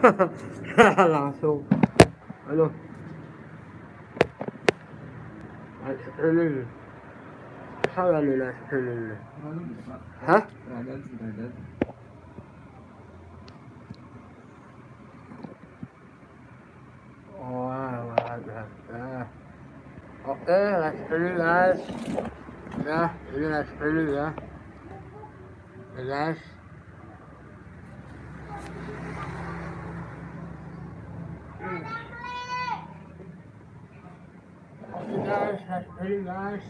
Langsung ano, ay sa channel. Saan nila sa channel? Ano ba? Ha? Ragad, ragad. Oh, okay, last channel guys. Yeah, ini last channel ya. Okay, guys. Okay guys, last channel guys.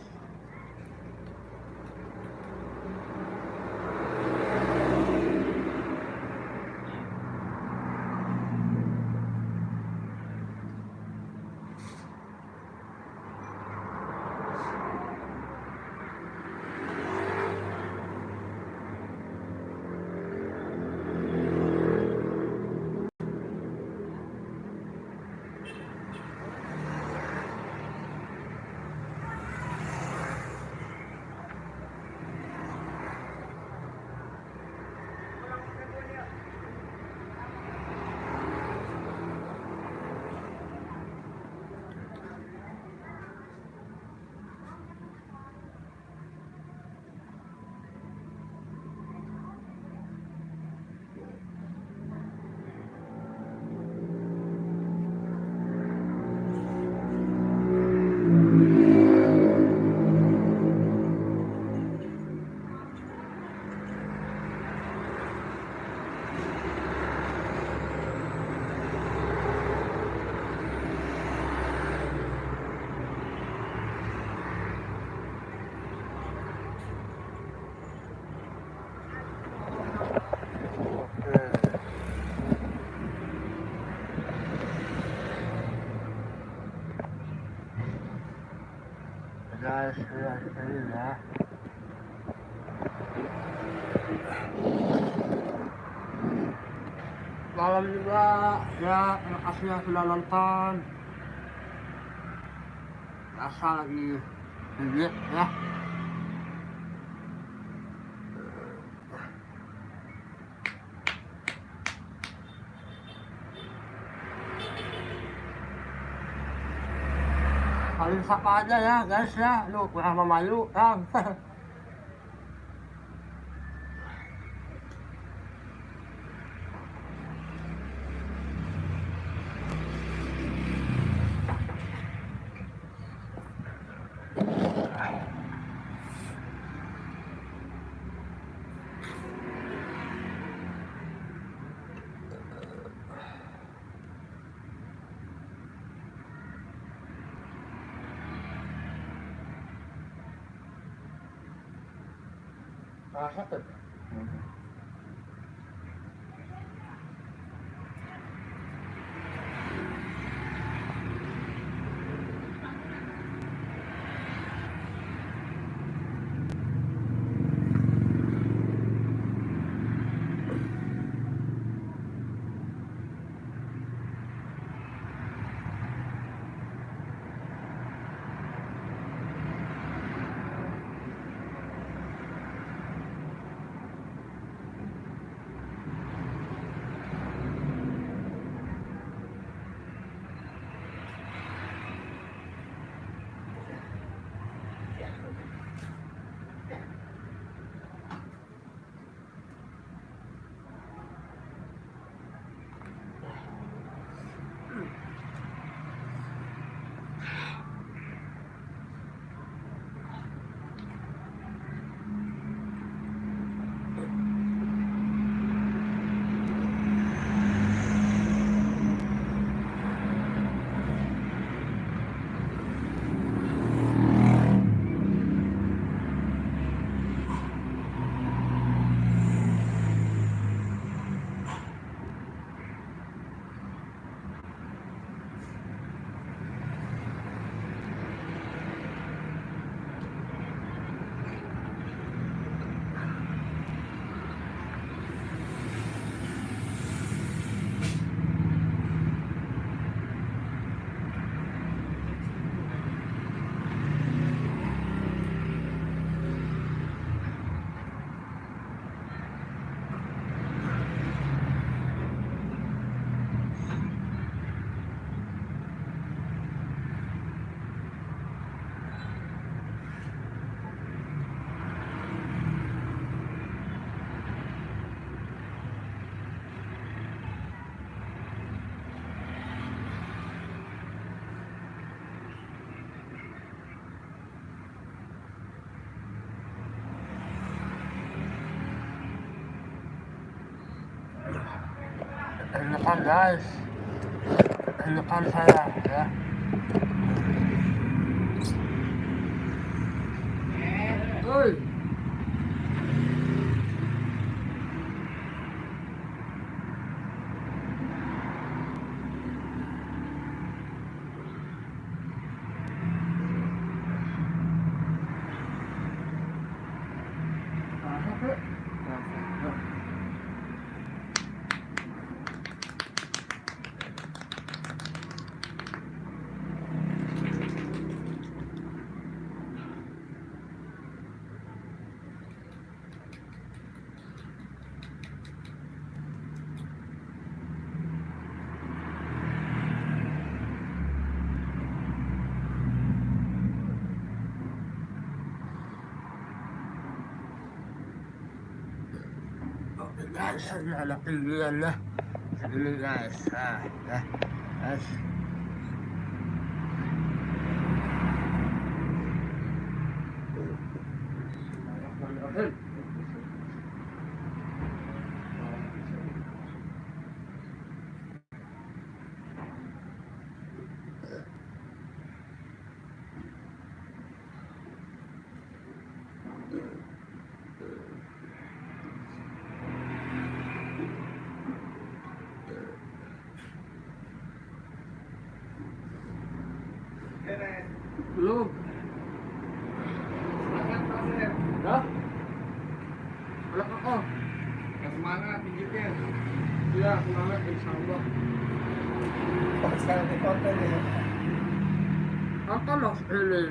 Guys, last channel ya. Malam juga ya, terima kasih yang sudah nonton. Biasa lagi video ya. Paling sapa aja ya guys ya, lu kurang memalu ya. Ah, sakit. ini kan guys, ini kan saya ya. Oi. Guys, على قلبي الله قلبي guys guys belum ya belakang Semangat pijitnya. iya semangat insyaallah Sekarang di konten ya. apa mas ini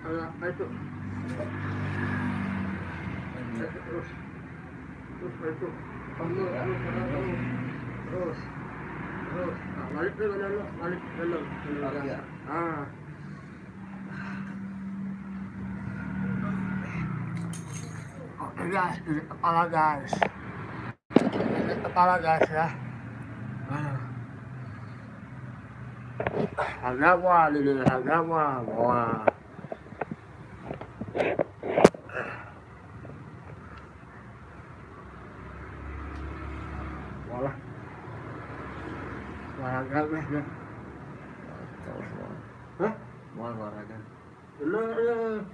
Nah, itu terus itu kamu terus nah balik dulu dulu, balik dulu. Iya. Ah. Oke guys, ini kepala guys. Ini kepala guys ya. Agama, ini agama, wah. Walah. Olahraga guys ya. Hah? Mau olahraga. Bener.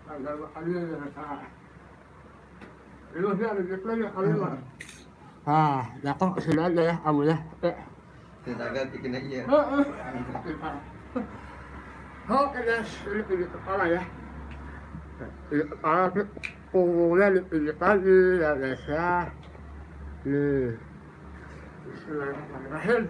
Agama kali ya. Lu sih ada gitu ya kali mah. Jatuh ke sini aja ya, kamu ya. Tenaga bikin aja. Oke guys, ini kepala ya. Ini kepala tuh punggungnya dipijit lagi ya guys ya. Nih. Bismillahirrahmanirrahim.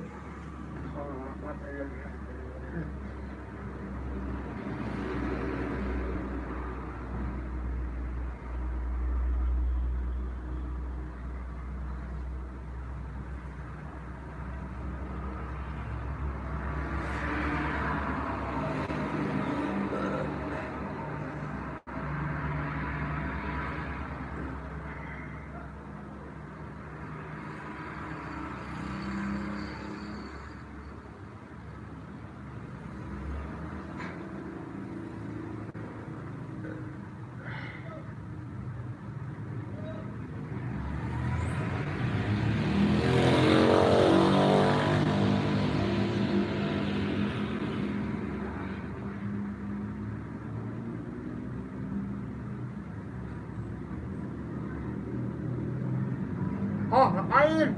Oh, ngapain?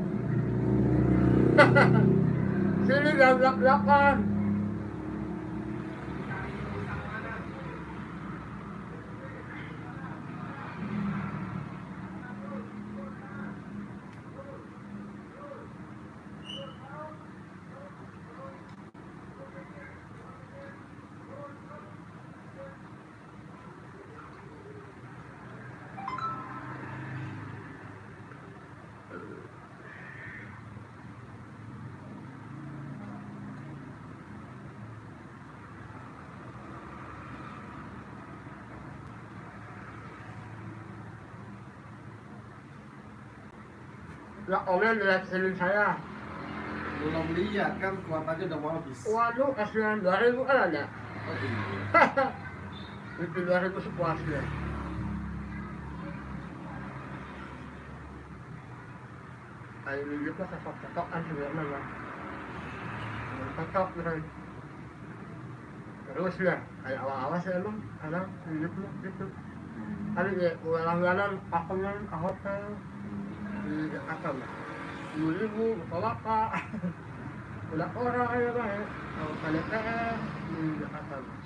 Sini jangan belak-belakan. Ya Allah lihat sini saya. Belum lihat kan kuartalnya udah mau habis. Waduh, kasihan 2000 kan ada. Oh iya. Itu 2000 sepuasnya. Kayak ini juga cocok-cocokan sebenarnya lah. Cocok kan. Terus ya, kayak awal-awal sih emang kadang hidupnya gitu. Kali ya, langganan, pakungan, ke hotel di Jakarta lah. 2000, Bukalapak. Udah orang aja lah ya. Kalau KDPR di Jakarta lah.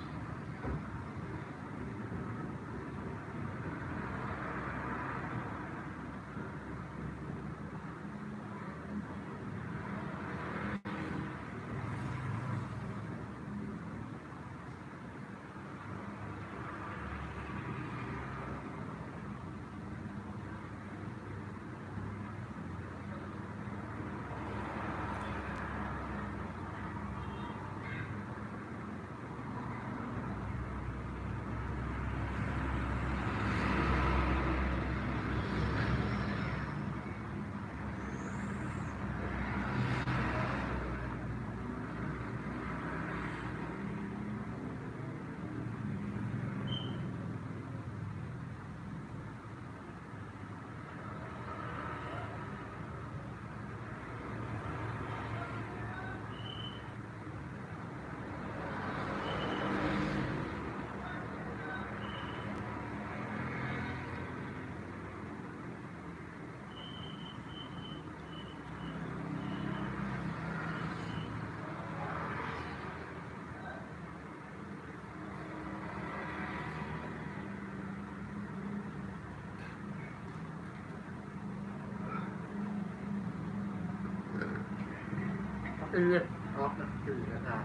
Iya, oh, iya, nah.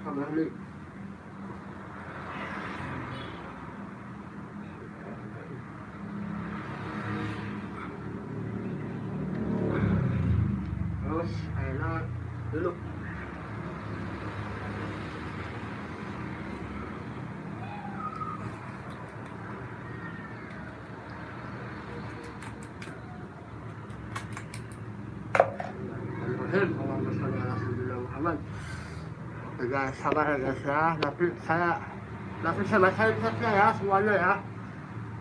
Tambah nih. aman. Oke guys, sabar ya guys ya. Nanti saya bacain chatnya ya semuanya ya.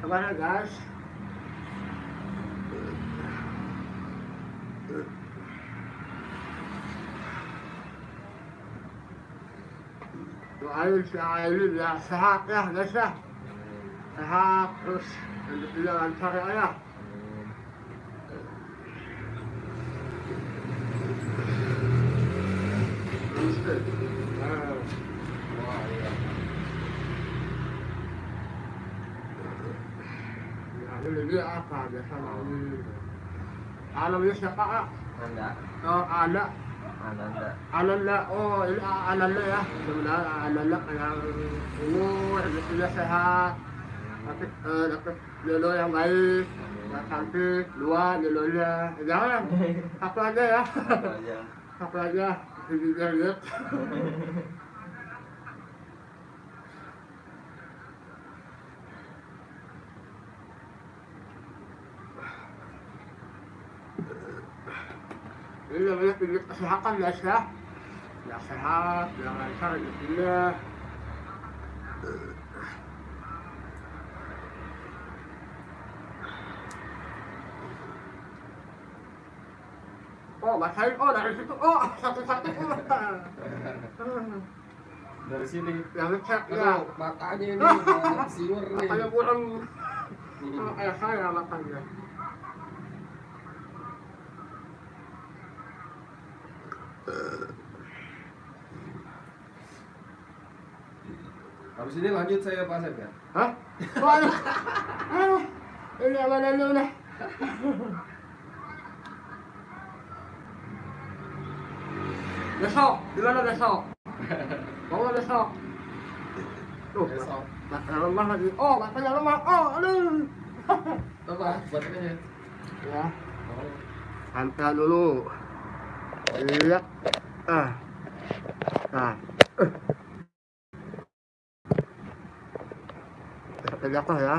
Sabar ya guys. Doain si Aileen ya sehat ya guys ya. Sehat terus rezekinya lancar ya. Ini apa biasa ini? Namanya siapa kak? Anda, Oh ada. Ananda. Ananda, oh ini Ananda ya. Sebenarnya Ananda yang umur, rezekinya sehat. Dapat jodoh yang baik, yang cantik, dua jodohnya. Jangan, satu aja ya. Apa aja. Satu aja, lihat. Ini namanya pilih kesehatan guys ya. Yang sehat, yang lancar rezekinya. Oh, bacain, oh dari situ, oh satu-satu. Dari sini. Yang ngecek ya. Aduh, makanya ini udah siur nih. Makanya kurang kayak saya makanya. Habis ini lanjut saya Pak Asep ya. Hah? Waduh. Aduh. Ini aman dulu dah. Besok, gimana besok? Mau besok? Tuh, Besok. mata lemah lagi. Oh, matanya lemah. Oh, aduh. Apa? Baterainya. Ya, Oh. santai dulu. Lihat. Nah. Sampai jatuh ya.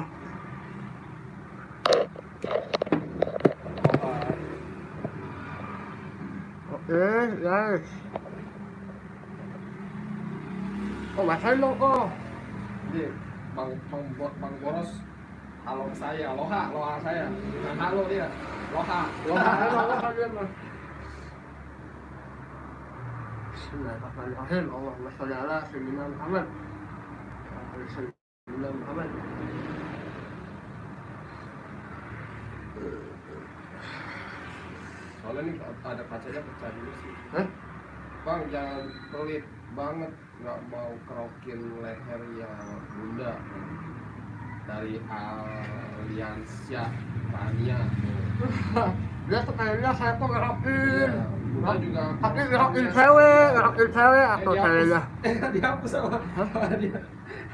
Oke, guys. Oh, bacain dong, oh. Ini Bang Boros halo saya, loha saya. Bukan halo dia. Loha. Wah, dia mah. Bismillahirrahmanirrahim. Allahumma sholli ala sayyidina Muhammad. Sayyidina Muhammad. Soalnya ini ada kacanya pecah dulu sih. Hah? Bang jangan pelit banget, nggak mau kerokin leher ya Bunda dari Aliansia Rania. Dia tuh kayaknya saya tuh ngerokin. Iya, Bunda juga. Tapi ngerokin cewek atau ceweknya. Dihapus sama dia.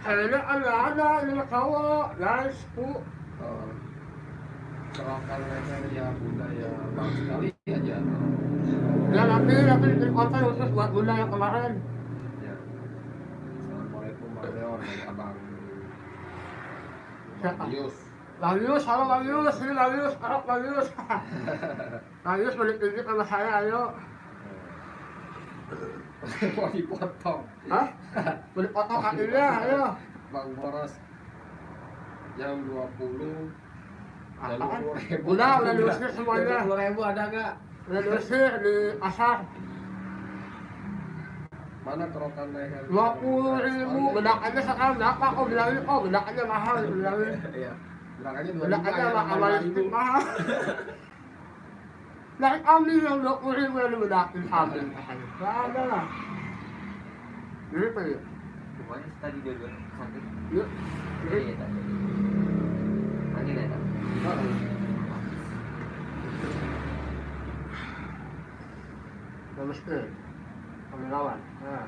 Ceweknya ada, ini mah cowok, guys, bu. Oh, kerokan leher ya Bunda ya bang sekali aja. Ya nanti bikin konten khusus buat Bunda yang kemarin. Ya. Assalamualaikum Bang Leon dan Abang Siapa? Yus. Lagius, halo Lagius, ini Lagius, Arab Lagius. Lagius balik tinggi sama saya, ayo. Mau dipotong. Hah? Beli potong kakinya, ayo. Bang Boros jam 20 Apaan? 20.000. Udah diusir semuanya. 20.000 ada nggak? Udah diusir di pasar. Mana kerokan leher? 20.000, bedak aja sekarang berapa? Oh bilangin, oh bedak aja mahal, bilangin. Iya. Bilangnya 2.000 Bedak aja ya, sama listrik mahal. Dari kami yang 20.000 yang dibedakin sambil. Gak ada lah. Ini apa ya? Pokoknya tadi dua sakit. Yuk. Iya tadi. Panggil ya tadi. Namaste. Kami lawan. Nah.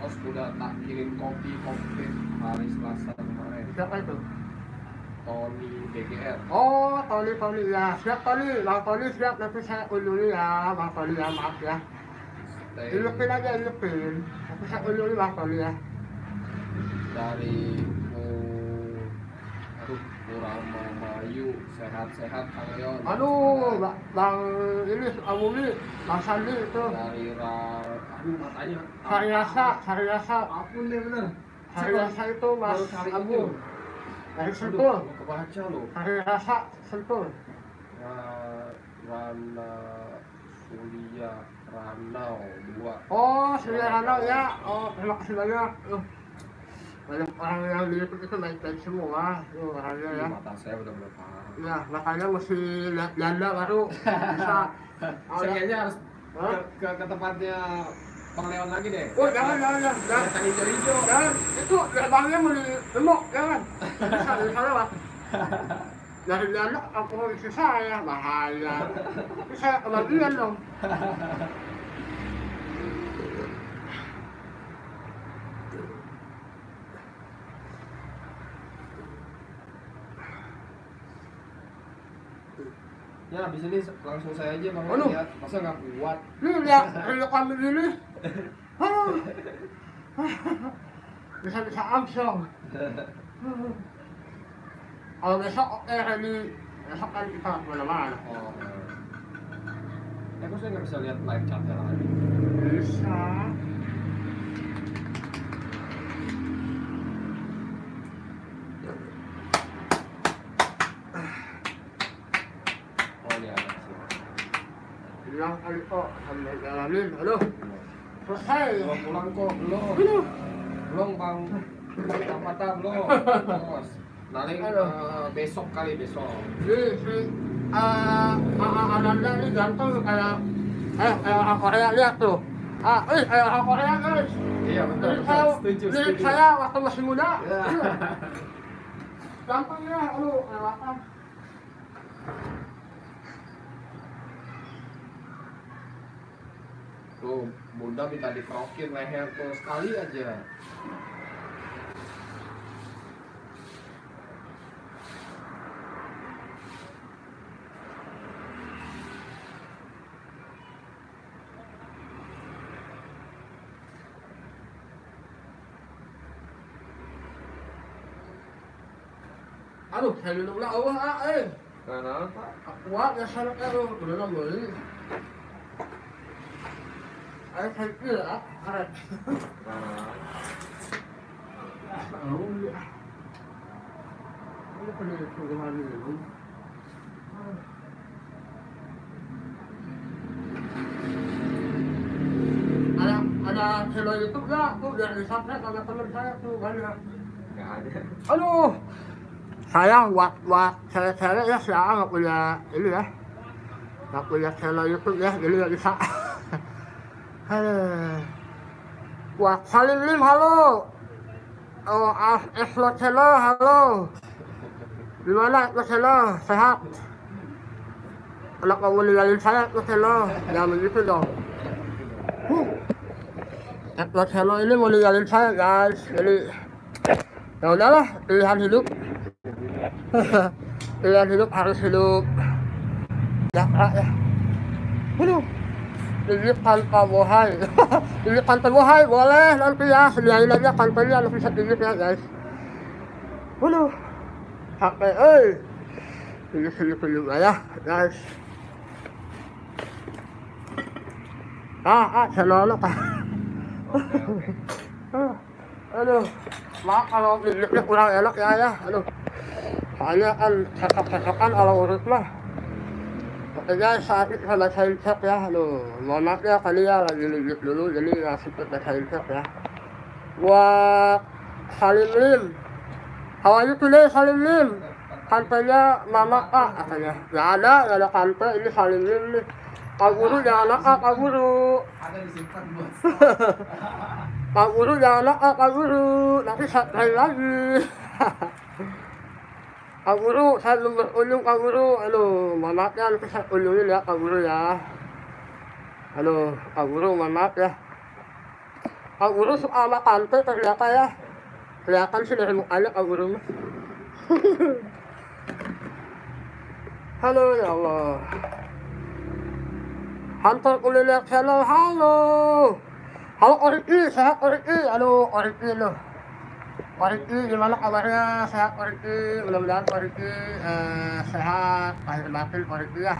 Os udah tak kirim kopi komplit hari Selasa kemarin. Siapa itu? Tony BGR. Oh, Tony ya. Siap Tony. Bang Tony siap. Nanti saya unduli ya. Bang Tony ya, maaf ya. Ilupin aja, ilupin. Nanti saya unduli Bang Tony ya. Dari Mamayu, sehat-sehat Kang Leon. Aduh, Bang ini Amuli, Bang Sandi itu. Aduh matanya. Haryasa. Apapun deh bener. Haryasa itu Mas Baru kali Abu. itu. Dari Aduh, Sentul. kebaca loh. Haryasa Sentul. Rana Surya Ranau 2. Oh, Surya Ranau ya. Oh, terima kasih banyak. Banyak orang yang diliput itu baik-baik semua. Orangnya ya. Mata saya udah parah. Ya, makanya mesti lihat janda baru bisa. Saya kayaknya harus ke tempatnya Bang Leon lagi deh. Oh, jangan. Yang hijau-hijau. Jangan, itu gerbangnya mau ditemuk, jangan. Bisa di sana, Pak. Dari janda, aku isi saya, bahaya. Ini saya kebagian dong. Ya, habis ini langsung saya aja Bang Aduh. lihat. Masa nggak kuat? Nih, lihat, lihat kami gini. Bisa Armstrong. Kalau besok oke, Reni. Besok kan kita kemana-mana. Oh. Kok saya nggak bisa lihat live chatnya lagi? Bisa. Oh ini ada sih. Bilang kali kok, sambil jalanin. Aduh, selesai. Belum pulang kok, belum. Belum Bang. Mata belum. Bos. Naling besok kali besok. Si Ananda ini ganteng kayak orang Korea, lihat tuh. Kayak orang Korea guys. Iya betul. Setuju. Lihat saya waktu masih muda. Ya. Ganteng ya, aduh, kelewatan. Tuh, Bunda minta dikerokin leher tuh sekali aja. Aduh, saya minum lah, Kenapa? kuat ya sana udah nggak boleh. Ayo saya kira, karet. Ini penuh keluhan ini. Ada channel YouTube nggak? Tuh biar di-subscribe sama teman saya tuh banyak. Nggak ada. Aduh, saya buat cewek-cewek ya saya nggak punya ini ya, nggak punya channel YouTube ya, jadi nggak bisa. Buat Salim Lim, halo. Oh, Eslo Channel, halo. Gimana Eslo Channel? Sehat? Anak kamu ninggalin saya Eslo Channel, jangan begitu dong. Eslo Channel ini mau ninggalin saya guys, jadi ya udahlah, pilihan hidup. Pilihan hidup harus hidup ya ya. Aduh, ini tanpa bohai. Ini tanpa bohai boleh nanti ya, sediain aja tanpanya nanti bisa tinggi ya guys. Aduh, capek ini senyum ya guys. Channel lo kah? Aduh, maaf kalau videonya kurang enak ya. Aduh, soalnya kan cekak-cekakan ala urut lah. Makanya saat ini saya bacain chat ya. Aduh, mohon maaf ya kali ya, lagi lihat dulu jadi nggak sempet bacain chat ya. Buat Salim Lim, how are you today Salim Lim? Kantenya mama kak katanya. Nggak ada kante, ini Salim Lim nih. Pak Guru jangan nakal, Pak Guru. Ada disimpan bos. Pak Guru jangan nakal, Pak Guru. Nanti saya try lagi. Pak Guru, saya belum berkunjung Pak Guru. Aduh, mohon maaf ya, nanti saya kunjungin ya Pak Guru ya. Aduh, Pak Guru, mohon maaf ya. Pak Guru suka sama kante ternyata ya. Kelihatan sih dari mukanya Pak Guru. Halo ya Allah. Hunter Kuliner Channel, halo. Halo Oriki, sehat Oriki. Aduh, Oriki loh. Pak Riki gimana kabarnya? Sehat Pak Riki? Mudah-mudahan Pak Riki sehat, lahir batin Pak Riki ya.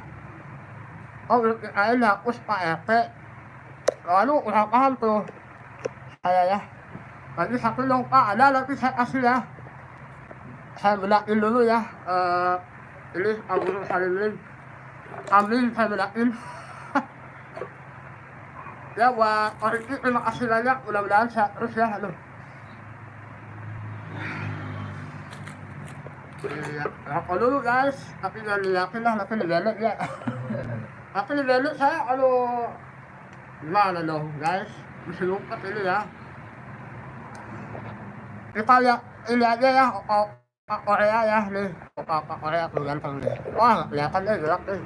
Oh, belum kirain hapus Pak RT. Lalu kurang paham tuh saya ya. Nanti satu dong Pak, ada nanti saya kasih ya. Saya bedakin dulu ya. Ini Abdul Salimin. Amin, saya bedakin. Ya buat Pak Riki terima kasih banyak. Mudah-mudahan sehat terus ya. Aduh. Iya, rokok dulu guys, tapi jangan dilihatin lah, nanti dibelet ya. Nanti dibelet saya, aduh, gimana dong guys, mesti lupa ini ya. Kita lihat ini aja ya, Korea ya nih, Korea tuh ganteng deh. Wah, nggak kelihatan deh, gelap deh.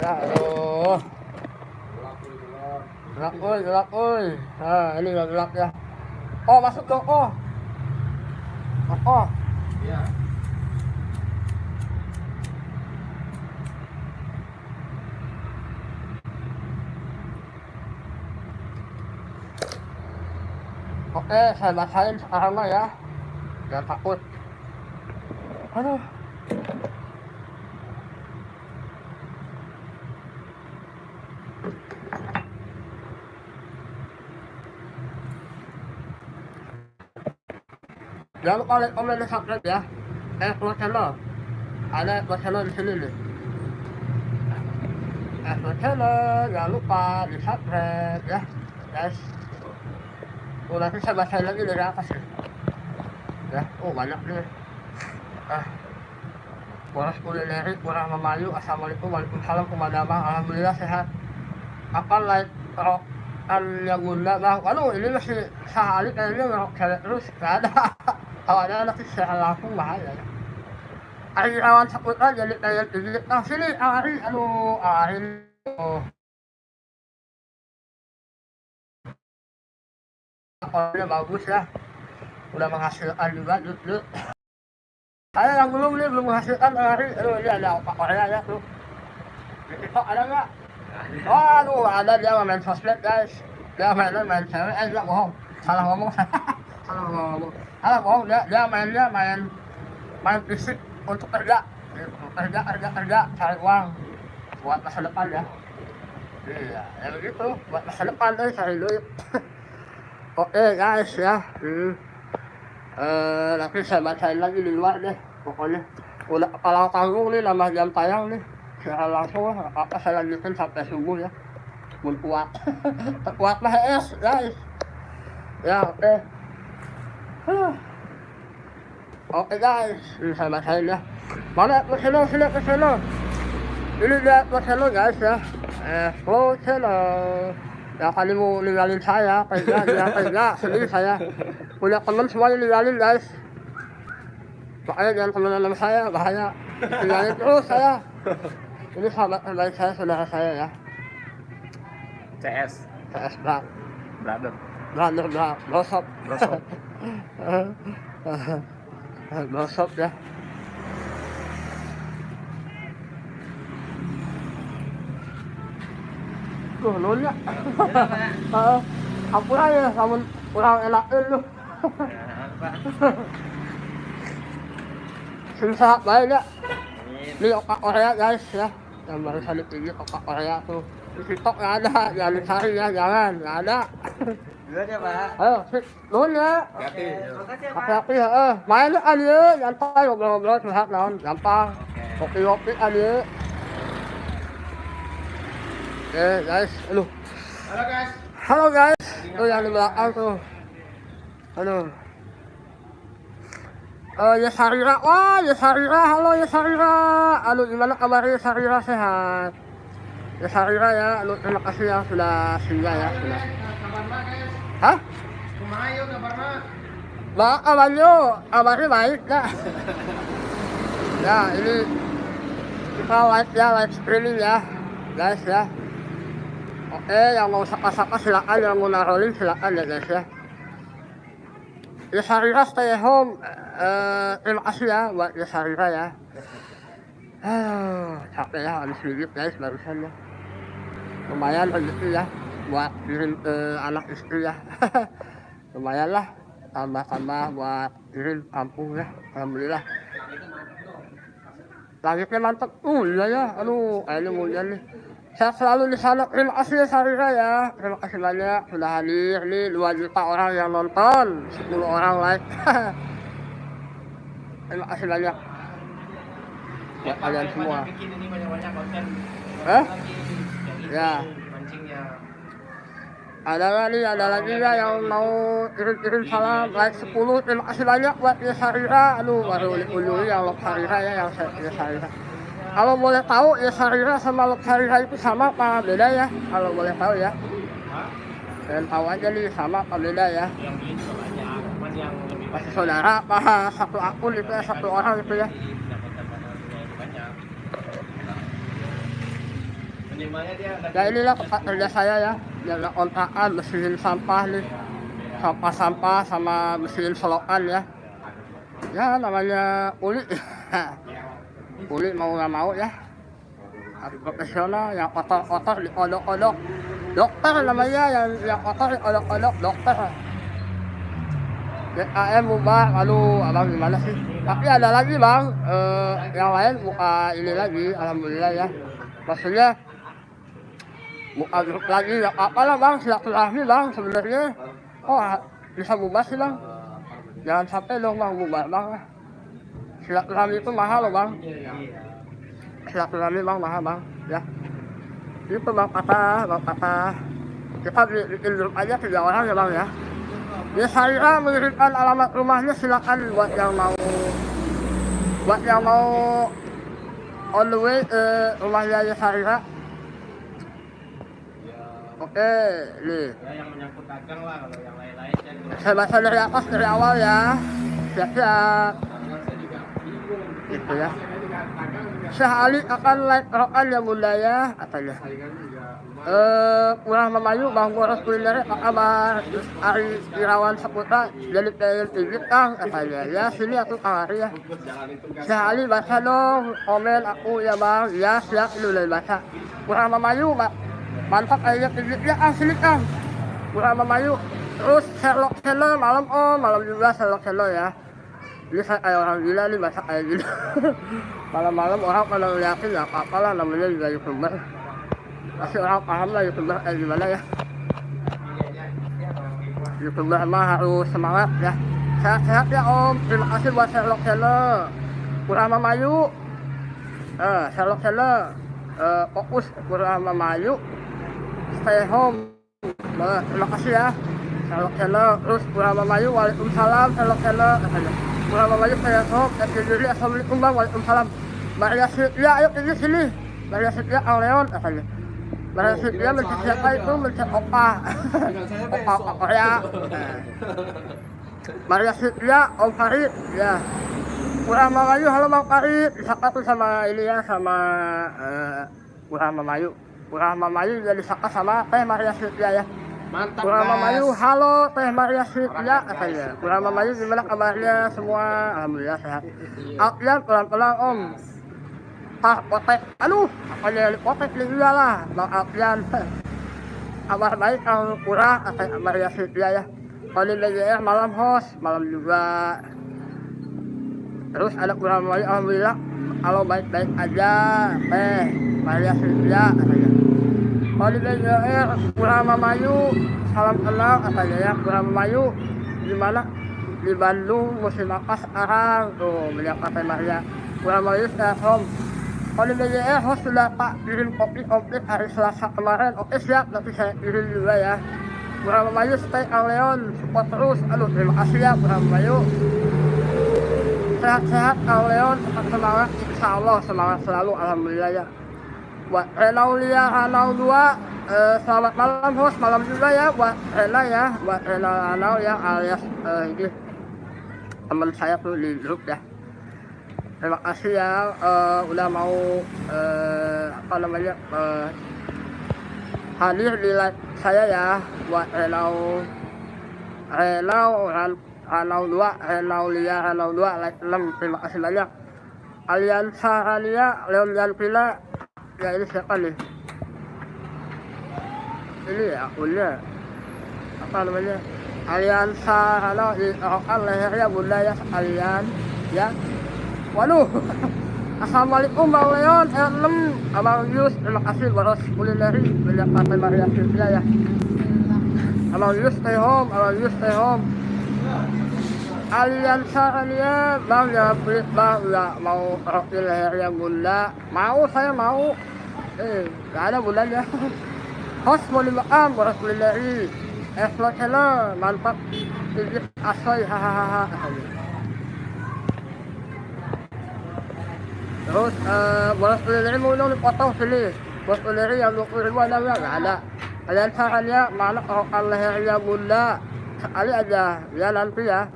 Ya, aduh, gelap, uy. Nah, ini nggak gelap ya. Oh, masuk dong, oh. Iya. Oke, saya bacain sekarang lah ya. Jangan takut. Aduh. Jangan lupa like, komen, dan subscribe ya. Upload channel. Ada upload channel di sini nih. Upload channel, jangan lupa di subscribe ya, guys. Oh, nanti saya bacain lagi dari atas ya. Ya, oh banyak nih. Boros kulineri, kurang memayu. Assalamualaikum, waalaikumsalam, kumadaman. Alhamdulillah sehat. Apa like rok yang gunda bang? Waduh, ini masih sehari kayaknya ngerok cewek terus. Gak ada. Kalau ada nanti saya langsung bahaya ya. Ari awan saputra jadi kayak gigit. Nah sini Ari, aduh Ari. Oh. Orangnya bagus ya. Udah menghasilkan juga dulu. Saya yang belum menghasilkan Ari. Aduh ini ada opak Korea ya tuh. Di TikTok ada nggak? Oh, aduh ada, dia main sosmed guys. Dia main cewek, enggak bohong. Salah ngomong. Salah bohong, dia main fisik untuk kerja, cari uang buat masa depan ya. Iya, ya begitu, buat masa depan deh, cari duit. Oke guys ya. Nanti saya bacain lagi di luar deh, pokoknya. Udah kalau tanggung nih, nambah jam tayang nih. Saya langsung lah, apa saya lanjutin sampai subuh ya. Mun kuat, kuat mah es guys. Ya oke. Oke guys, ini saya bacain ya. Mana channel, sini ke channel. Ini dia channel guys ya. Flow channel. Ya kali mau ninggalin saya, kayak sedih saya. Punya temen semuanya ninggalin guys. Makanya jangan temenan sama saya, bahaya. Ninggalin terus saya. Ini sahabat terbaik saya, saudara saya ya. CS. Brother, Brosop. Brosop ya. Tuh, nun ya. Ampun aja, namun kurang enakin lu. Sehat baik ya. Ini opak Korea guys ya. Yang barusan dipilih opak Korea tuh. Di TikTok nggak ada, jangan dicari ya, jangan, nggak ada. Duluan ya Pak. Ayo, nun ya. Hati-hati ya, main aja, nyantai ngobrol-ngobrol curhat naon, gampang. Kopi-kopi aja. Oke guys, aduh. Halo guys, tuh yang di belakang tuh. Aduh. Yesarira, wah Yesarira, halo Yesarira. Aduh, gimana kabarnya Yesarira, sehat? Yesarira ya, aduh terima kasih ya sudah singgah ya. Sudah. Hah? Kumayo kabarnya? Kabarnya baik ya. Ya ini kita live streaming ya, guys ya. Oke, yang mau sapa-sapa silakan, yang mau narolin silakan ya guys ya. Yesarira stay home. Terima kasih ya buat Yesarira ya. Capek ya habis gigit guys barusan ya. Lumayan rezeki ya buat kirim ke anak istri ya. Lumayan lah. tambah-tambah buat ini kampung ya, alhamdulillah. Langitnya mantap, iya ya, aduh, ini hujan nih. Saya selalu di sana, terima kasih Sarira ya, terima kasih banyak sudah hadir. Nih 2 juta orang yang nonton, 10 orang like. Terima kasih banyak buat kalian semua. Bikin ini banyak-banyak konten. Hah? Lagi Ya. mancingnya. Ada lagi ya yang mau kirim salam like 10. Terima kasih banyak buat Sarira. Aduh, baru ulu yang Lok Sarira ya, yang Sarira. Kalau boleh tahu Sarira sama Lok Sarira itu sama apa beda ya? Kalau boleh tahu ya. Dan tahu aja nih sama apa beda ya. Yang beli juga banyak, cuman yang lebih Masih saudara apa satu akun itu ya, satu orang itu ya. banyak. Minimalnya dia ada Ya inilah tempat kerja saya ya. Jaga kontrakan, bersihin sampah nih. Sampah-sampah sama bersihin selokan ya. Ya namanya Uli. Uli mau nggak mau ya. Harus profesional, yang kotor-kotor diodok-odok. Dokter namanya yang kotor diodok-odok, dokter. JKM bubar, aduh abang gimana sih? Tapi ada lagi bang, yang lain buka ini lagi, alhamdulillah ya. Maksudnya buka grup lagi, ya apa lah bang, silaturahmi bang sebenarnya. Oh bisa bubar sih bang, jangan sampai dong bang bubar bang. Silaturahmi itu mahal loh bang. Silaturahmi bang mahal bang, ya. Itu bang kata. Kita bikin grup aja 3 orang ya bang ya. Ya saya mengirimkan alamat rumahnya, silakan buat yang mau on the way ke rumahnya ya saya. Oke, nih. ya yang menyangkut dagang lah, kalau yang lain-lain kan. Saya baca dari atas dari awal ya. Siap-siap. Gitu ya. Syekh Ali akan like rokan yang bunda ya, katanya. Kurang memayu Bang Boros kuliner apa kabar? Ari Irawan Saputra jadi pengen pijit Kang, katanya. Ya sini aku Kang Ari ya. Syekh Ali baca dong komen aku ya Bang. Ya siap dulu baca. Kurang memayu mantap aja pijitnya asli Kang. Kurang memayu. Terus Sherlock Channel malam juga Sherlock Channel ya. Ini saya kayak orang gila nih masak kayak gini. Malam-malam orang pada ngeliatin ya apa-apa lah, namanya juga YouTuber. Pasti orang paham lah YouTuber kayak gimana ya. YouTuber mah harus semangat ya. Sehat-sehat ya Om, terima kasih buat Sherlock Channel. Kurang Mamayu. Sherlock Channel. Fokus Kurang Mamayu. Stay home. Terima kasih ya. Sherlock Channel. Terus Kurang Mamayu, waalaikumsalam Sherlock Channel. Kurang Mamayu stay home. Jadi assalamualaikum bang, waalaikumsalam. Maria Sitya, ayo ke sini. Maria Sitya Leon. Maria Sitya mencet siapa itu? Mencet opa. Opa Korea. Maria Sitya, Om Farid. Ya. Kurang Mamayu, halo Bang Farid. Disapa tuh sama ini ya, sama Kurang Mamayu. Kurang Mamayu jadi disapa sama Teh Maria Sitya ya. Mantap Kurang Mas. Mamayu, halo Teh Maria Sitya, katanya. Kurang Mamayu gimana kabarnya semua? Alhamdulillah sehat. Alfian pelan-pelan Om. Potek, aduh, apanya potek juga lah, Bang Alfian. Kabar baik Kang Kurang, kata Maria Sitya ya. Kalau di BGR malam host, malam juga. Terus ada Kurang Mamayu, alhamdulillah. Kalau baik-baik aja, Teh Maria Sitya, katanya. Kalau di BGR Kurang Mamayu, salam kenal, katanya ya. Kurang Mamayu, gimana? Di Bandung musim apa sekarang? Tuh, beliau kata Maria. Kurang Mamayu stay home. Kalau di BGR host sudah Pak kirim kopi komplit hari Selasa kemarin. Oke siap, nanti saya kirim juga ya. Kurang Mamayu stay Leon, support terus. Aduh, terima kasih ya Kurang Mamayu. Sehat-sehat Kang Leon, tetap semangat, insya Allah semangat selalu, alhamdulillah ya. Buat Renaulia Hanau 2, selamat malam host, malam juga ya buat Rena ya, buat Rena Hanau ya alias ini teman saya tuh di grup ya. Terima kasih ya udah mau apa namanya hadir di live saya ya, buat Hanau 2, Renaulia Hanau 2, like 6, terima kasih banyak. Aliansa Rania, Leon Janpila, ya ini siapa nih? Ini ya akunnya, apa namanya? Aliansa dirokan lehernya bunda ya sekalian ya. Waduh. Assalamualaikum Bang Leon, R6, Abang Yus, terima kasih boros kulineri banyak partai Maria Sylvia ya. Abang Yus stay home, Abang Yus stay home. Aliansa Alia, Bang jangan pelit Bang, nggak mau roti lehernya bunda. Mau, saya mau. Nggak ada bundanya. Host mau dimakan boros kulineri. Explode channel, mantap. Izip asoy, hahaha. Terus boros kulineri mau dong dipotong sini. Boros kulineri yang 20.000 ada nggak ada. Kalian sarannya mana rokan lehernya bunda sekali aja ya nanti ya.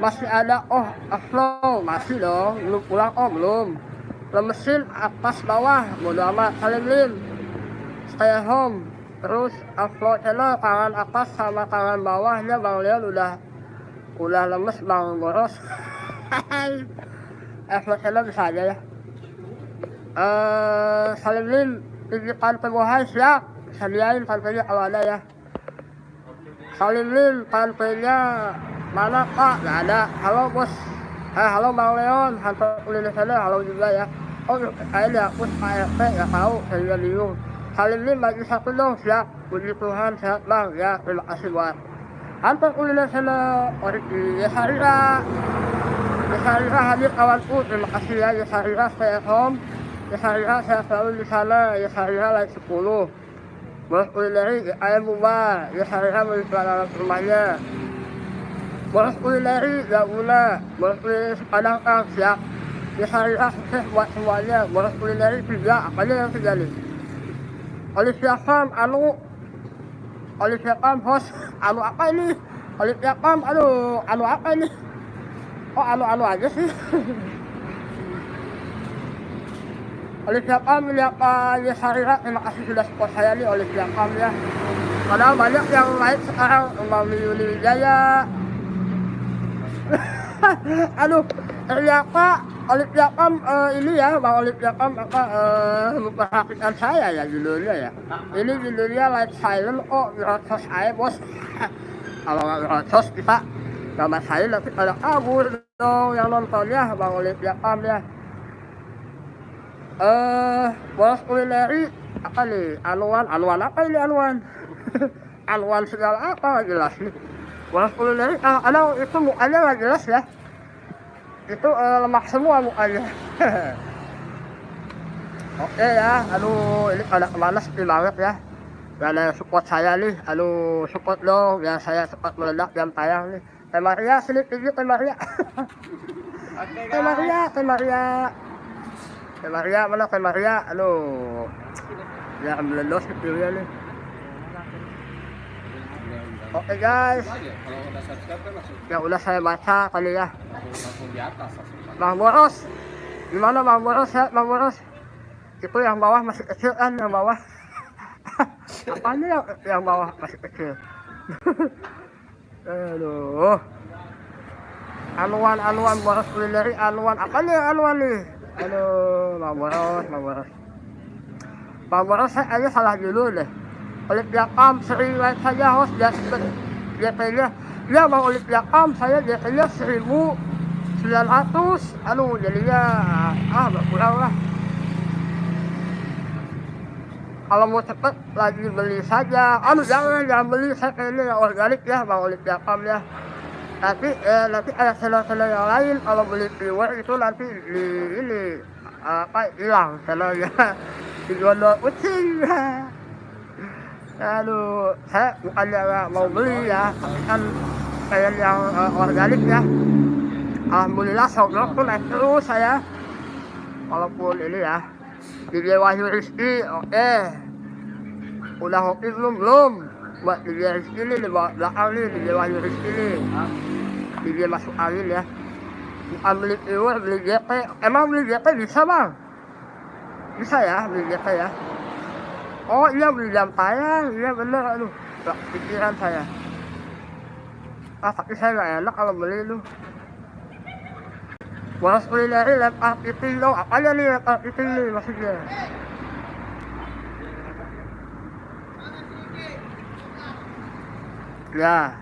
Masih ada flow masih dong, belum pulang belum. Lemesin atas bawah bodo amat saling stay home. Terus upload channel tangan atas sama tangan bawahnya Bang Leon udah lemes Bang boros. Upload channel bisa aja ya. Salim titipkan pemohon siap, sediain pantainya kalau ada ya. Salim pantainya mana Pak? Nggak ada. Halo bos. Halo Bang Leon, hantar kuliner sana, halo juga ya. Oh kayaknya dihapus ART, nggak tahu, saya bingung. Salim bagi satu dong, siap. Puji Tuhan sehat Bang ya, terima kasih buat hantar kuliner sana. Yesarira hadir kawanku, terima kasih ya. Yesarira stay at home. Yesarira saya selalu di sana. Yesarira like 10. Boros kulineri ayam bubar. Yesarira beli celana rumahnya. Boros kulineri gak guna. Boros kulineri sepadang Kang siap. Yesarira sukses buat semuanya. Boros kulineri 3, apanya yang 3 nih? Olivia Farm, Olivia Farm host, apa ini? Olivia Farm, apa ini? Oh, aja sih. Olivia Farm ya Pak Yesarira, terima kasih sudah support saya nih Olivia Farm ya. Padahal banyak yang like sekarang, Bang Yuli Wijaya. Ternyata Olivia Farm ini ya, Bang Olivia Farm memperhatikan saya ya judulnya ya. Ini judulnya like silent, ngerocos aja bos. Kalau nggak ngerocos kita gambar saya nanti pada kabur dong yang nontonnya Bang Olivia Farm ya. Boros kulineri apa nih? Anuan apa ini anuan? Anuan segala apa jelas nih. Boros kulineri ada itu mukanya nggak jelas ya. Itu lemak semua mukanya. Oke ya, ini pada kemana sepi banget ya. Gak ada yang support saya nih, support dong biar saya cepat meledak jam tayang nih. Teh Maria sini tinggi Teh Maria. Teh Maria mana Teh Maria? Ya meledos kecilnya nih. Oke guys, Kalau udah subscribe kan langsung yang udah saya baca kali ya. langsung di atas langsung. Bang Boros, gimana Bang Boros ya Bang Boros? Itu yang bawah masih kecil kan yang bawah. Apanya yang bawah masih kecil? Aduh. Anuan boros kulineri apanya anuan nih? Aduh, Bang Boros. Bang Boros saya aja salah dulu deh. Olivia Farm sering like saja host DP-nya. Ya Bang Olivia Farm saya DP-nya 1.900. Jadinya berkurang lah. Kalau mau cepet lagi beli saja. Jangan beli, saya kayaknya yang organik ya Bang Olivia Farm ya. Nanti ada channel-channel yang lain kalau beli viewer itu nanti hilang channelnya. Dijual kucing. Aduh, saya bukannya nggak mau beli ya, tapi kan kayak yang organik ya. Alhamdulillah sogok tuh naik terus saya. Walaupun ini ya, DJ Wahyu Rizky, oke. Udah hoki belum? Buat DJ Rizky ini di belakang nih, DJ Wahyu Rizky nih. DJ masuk angin ya. Bukan beli viewer, beli GP. Emang beli GP bisa Bang? Bisa ya, beli GP ya. Oh iya beli jam tayang, iya bener gak pikiran saya. Tapi saya gak enak kalau beli itu. Boros kulineri lempar piting dong, apanya nih lempar piting nih maksudnya? Ya.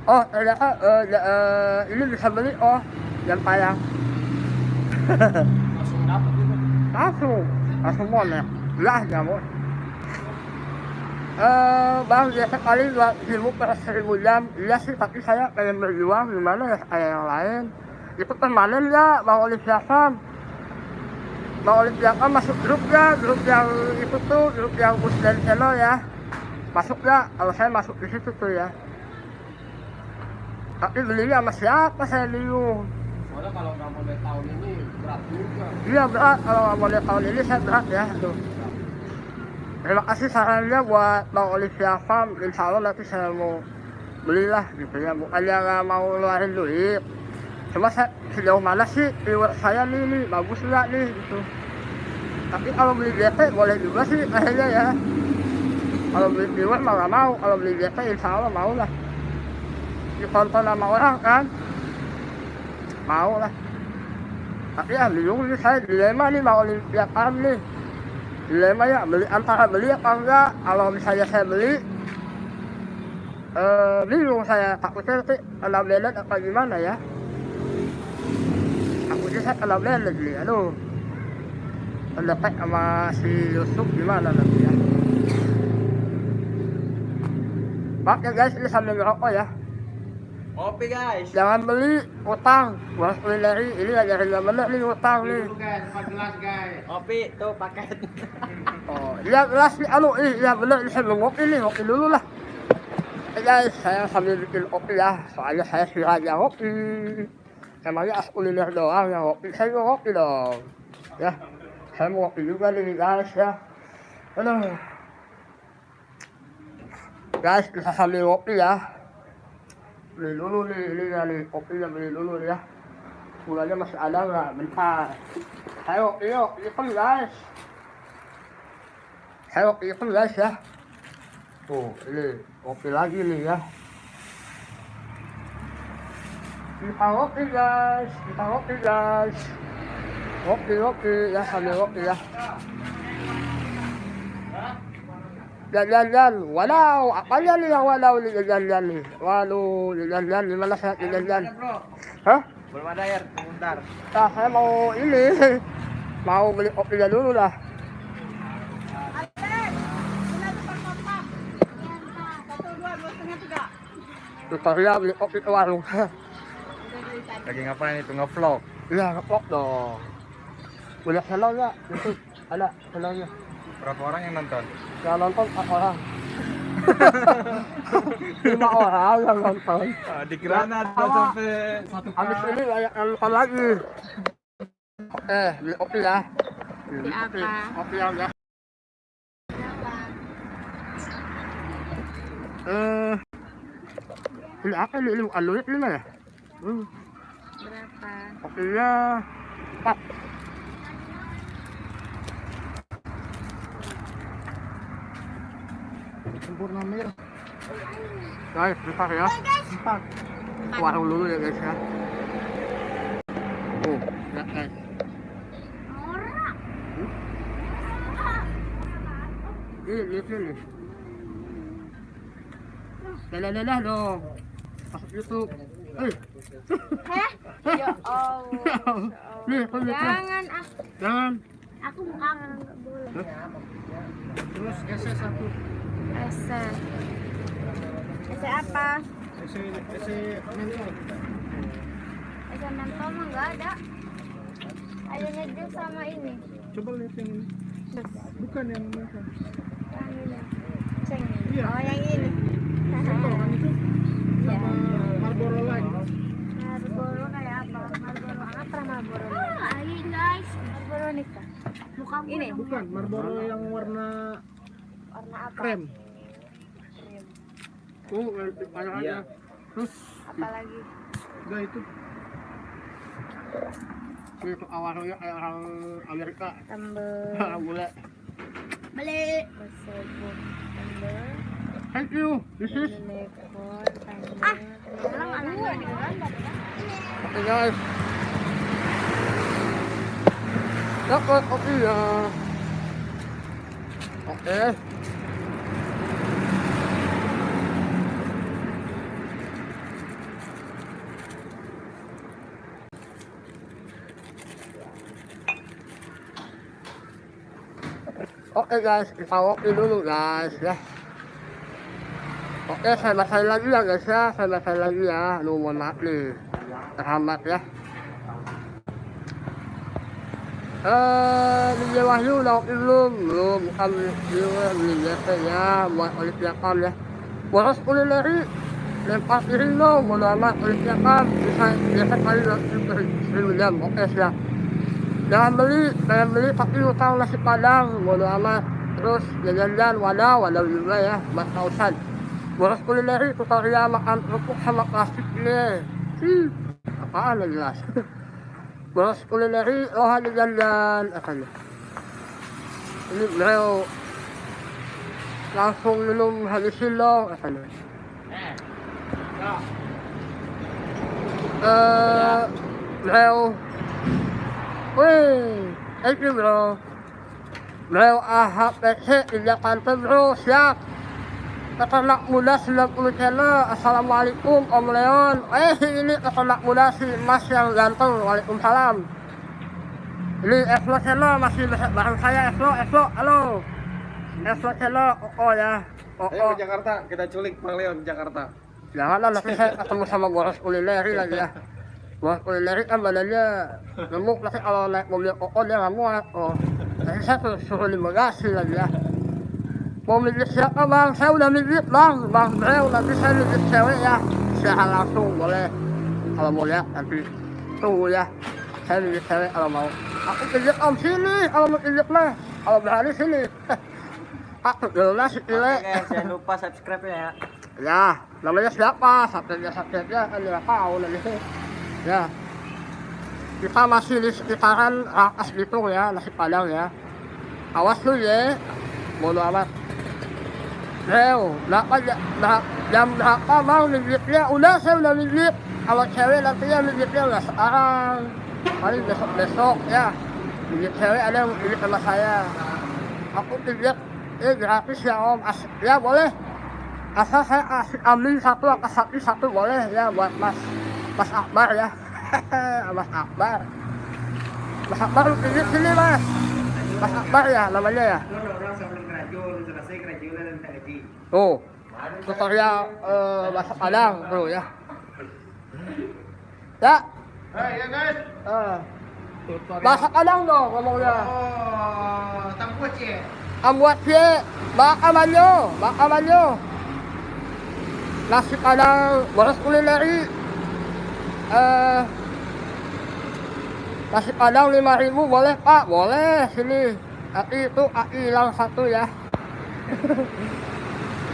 Oh, ternyata ini bisa beli yang payang. Langsung dapat gitu. Langsung monek. Lah nyamuk. Bang, biasa kali 2.000 per 1.000 jam. Iya sih, tapi saya pengen berjuang gimana ya kayak yang lain. Itu permanen ya, Bang Olivia Sam. Bang Olivia Sam masuk grup yang itu tuh, grup yang Muslim Channel ya. Masuk ya, kalau saya masuk di situ tuh ya. Tapi belinya sama siapa saya bingung. Soalnya kalau nggak model tahun ini berat juga. Iya berat, kalau nggak model tahun ini saya berat ya. Tuh. Terima kasih sarannya buat Bang Olivia Farm. Insya Allah nanti saya mau belilah gitu ya. Bukannya nggak mau ngeluarin duit. Cuma saya sejauh mana sih reward saya nih bagus nggak nih gitu. Tapi kalau beli GT boleh juga sih kayaknya ya. Kalau beli reward mah nggak mau. Kalau beli GT insya Allah mau lah. Ditonton sama orang kan. Mau lah. Tapi ya bingung nih saya dilema nih Bang Olivia Farm nih. Dilema ya, antara beli apa enggak. Kalau misalnya saya beli bingung saya, takutnya nanti kena blended apa gimana ya. Takutnya saya kena blended nih, aduh. Pendepek sama si Yusuf gimana nanti ya. Maaf ya guys, ini sambil ngerokok ya. Kopi guys. Jangan beli, utang. Buat kulineri, ini lagi harga bener nih utang nih. Guys, 4 gelas guys. Kopi tuh paket. Oh, iya gelas nih, iya bener, ini saya ngopi nih, ngopi dulu lah. Guys, saya sambil bikin kopi ya, soalnya saya aja ngopi. Emangnya as kuliner doang yang ngopi, saya juga ngopi dong. Ya, saya mau ngopi juga nih guys ya. Aduh. Guys, bisa sambil ngopi ya. Beli dulu nih, ini nih, kopinya beli dulu ya. Gulanya masih ada nggak? Bentar. Ayo, ipun guys. Ayo, ipun guys ya. Tuh, ini kopi lagi nih ya. Kita ngopi guys. Ngopi ya, sambil ngopi ya. Jajan, wadaw, apanya nih yang wadaw nih jajan nih? Waduh, jajan, gimana saya jajan? Hah? Belum ada air, bentar. Nah, saya mau ini, mau beli kopinya dulu lah. Tutorial beli kopi ke warung. Lagi ngapain itu, nge-vlog? Iya, ngevlog dong. Udah channel nggak? YouTube ada channelnya. Berapa orang yang nonton? Yang nonton 4 orang. 5 orang yang nonton. Dikira ada sampai 1 Habis ini banyak yang nonton lagi. Oke, beli kopi ya. Beli kopi. Kopi yang ya. Ini apa nih? Ini bukan duit ini mah ya? Berapa? Kopinya 4. Sempurna mir. Guys, bentar ya. Bentar. Warung dulu ya guys ya. Tuh, lihat guys. Ini nih. Dadah dong. Masuk YouTube. Heh? Ya Allah. Nih, aku lihat. Jangan Jangan. aku kangen nggak boleh. Terus ese 1. Ese. Ese apa? Ese mentol. Ese mentol mah nggak ada. Adanya jus sama ini. Coba lihat yang ini. Bukan yang mentol. Yang ini. Yang ini. Iya. Oh yang ini. Mentol kan itu Iya. sama Marlboro Light. Marlboro kayak apa? Marlboro apa Marlboro? Hai guys. Marlboro nikah. Muka ini. Bukan, Marlboro yang warna Warna apa? krem. Banyak Iya. aja. Terus, Apa lagi? Enggak itu. ini tuh awalnya kayak orang Amerika. Tambah. Orang bule. Beli. Tersebut. Tambah. Thank you. This is. Telepon. Tambah. Orang anak di gambar. Oke guys. Dapat kopi ya. Oke. Oke guys, kita walkie dulu guys ya. Oke, saya bacain lagi ya guys ya, saya bacain lagi ya. Aduh, mohon maaf nih, terhambat ya. Beli Wahyu udah oke belum bukan beli GP ya, buat Olympiakon ya. Boros kulineri, lempar piring dong, bodo amat Olympiakon, bisa biasa kali jam, oke siap. Jangan beli tapi utang nasi padang, bodo amat. Terus jajan-jajan wadah juga ya, buat kausan. Boros kulineri tutorial makan kerupuk sama plastik nih. Apaan yang jelas. Boros kulineri lohan jajan akan. Ini beliau langsung minum habisin lo akan. Beliau thank you bro. Beliau AHPC 3 bro, siap. Peternak muda 90 channel. Assalamualaikum Om Leon. Ini peternak muda si Mas yang ganteng. Waalaikumsalam. Ini Eslo channel masih bareng saya Eslo. Halo. Eslo channel. Oh ya. Ayo ke Jakarta, kita culik Bang Leon ke Jakarta. Janganlah, nanti saya ketemu sama boros kulineri lagi ya. Boros kulineri kan badannya gemuk, tapi kalau naik mobil dia nggak muat. Nanti saya suruh di bagasi lagi ya. Mau mijit siapa bang? Saya udah mijit bang Breu, nanti saya mijit cewek ya. Silakan langsung boleh. Kalau mau lihat nanti tunggu ya. Saya mijit cewek kalau mau. Aku mijit om sini, kalau mau mijit mah. Kalau berani sini. Aku dulu si Ile. Oke, jangan lupa subscribe ya. Ya, namanya siapa? Subscribe-nya kan nggak tahu nanti. Ya. Kita masih di sekitaran Rakas Bitung ya, nasi padang ya. Awas lu ya. Bodo amat. Jam berapa bang mijitnya? Udah, saya udah mijit. Kalau cewek nantinya mijitnya nggak sekarang, paling besok ya. Mijit cewek ada yang mijit sama saya. Aku mijit gratis ya om. Ya boleh. Asal saya ambil satu, satu boleh ya buat Mas Akbar ya. Mas Akbar lu mijit sini mas. Mas Akbar ya namanya ya. Tuh, tutorial bahasa Padang bro ya. Ya. Ya guys. Bahasa Padang dong ngomongnya. Tambuat ya. Ambuat ye, baka manyo. Nasi Padang, boros kulineri. Nasi Padang 5.000 boleh pak? Boleh sini. Tapi itu hilang satu ya.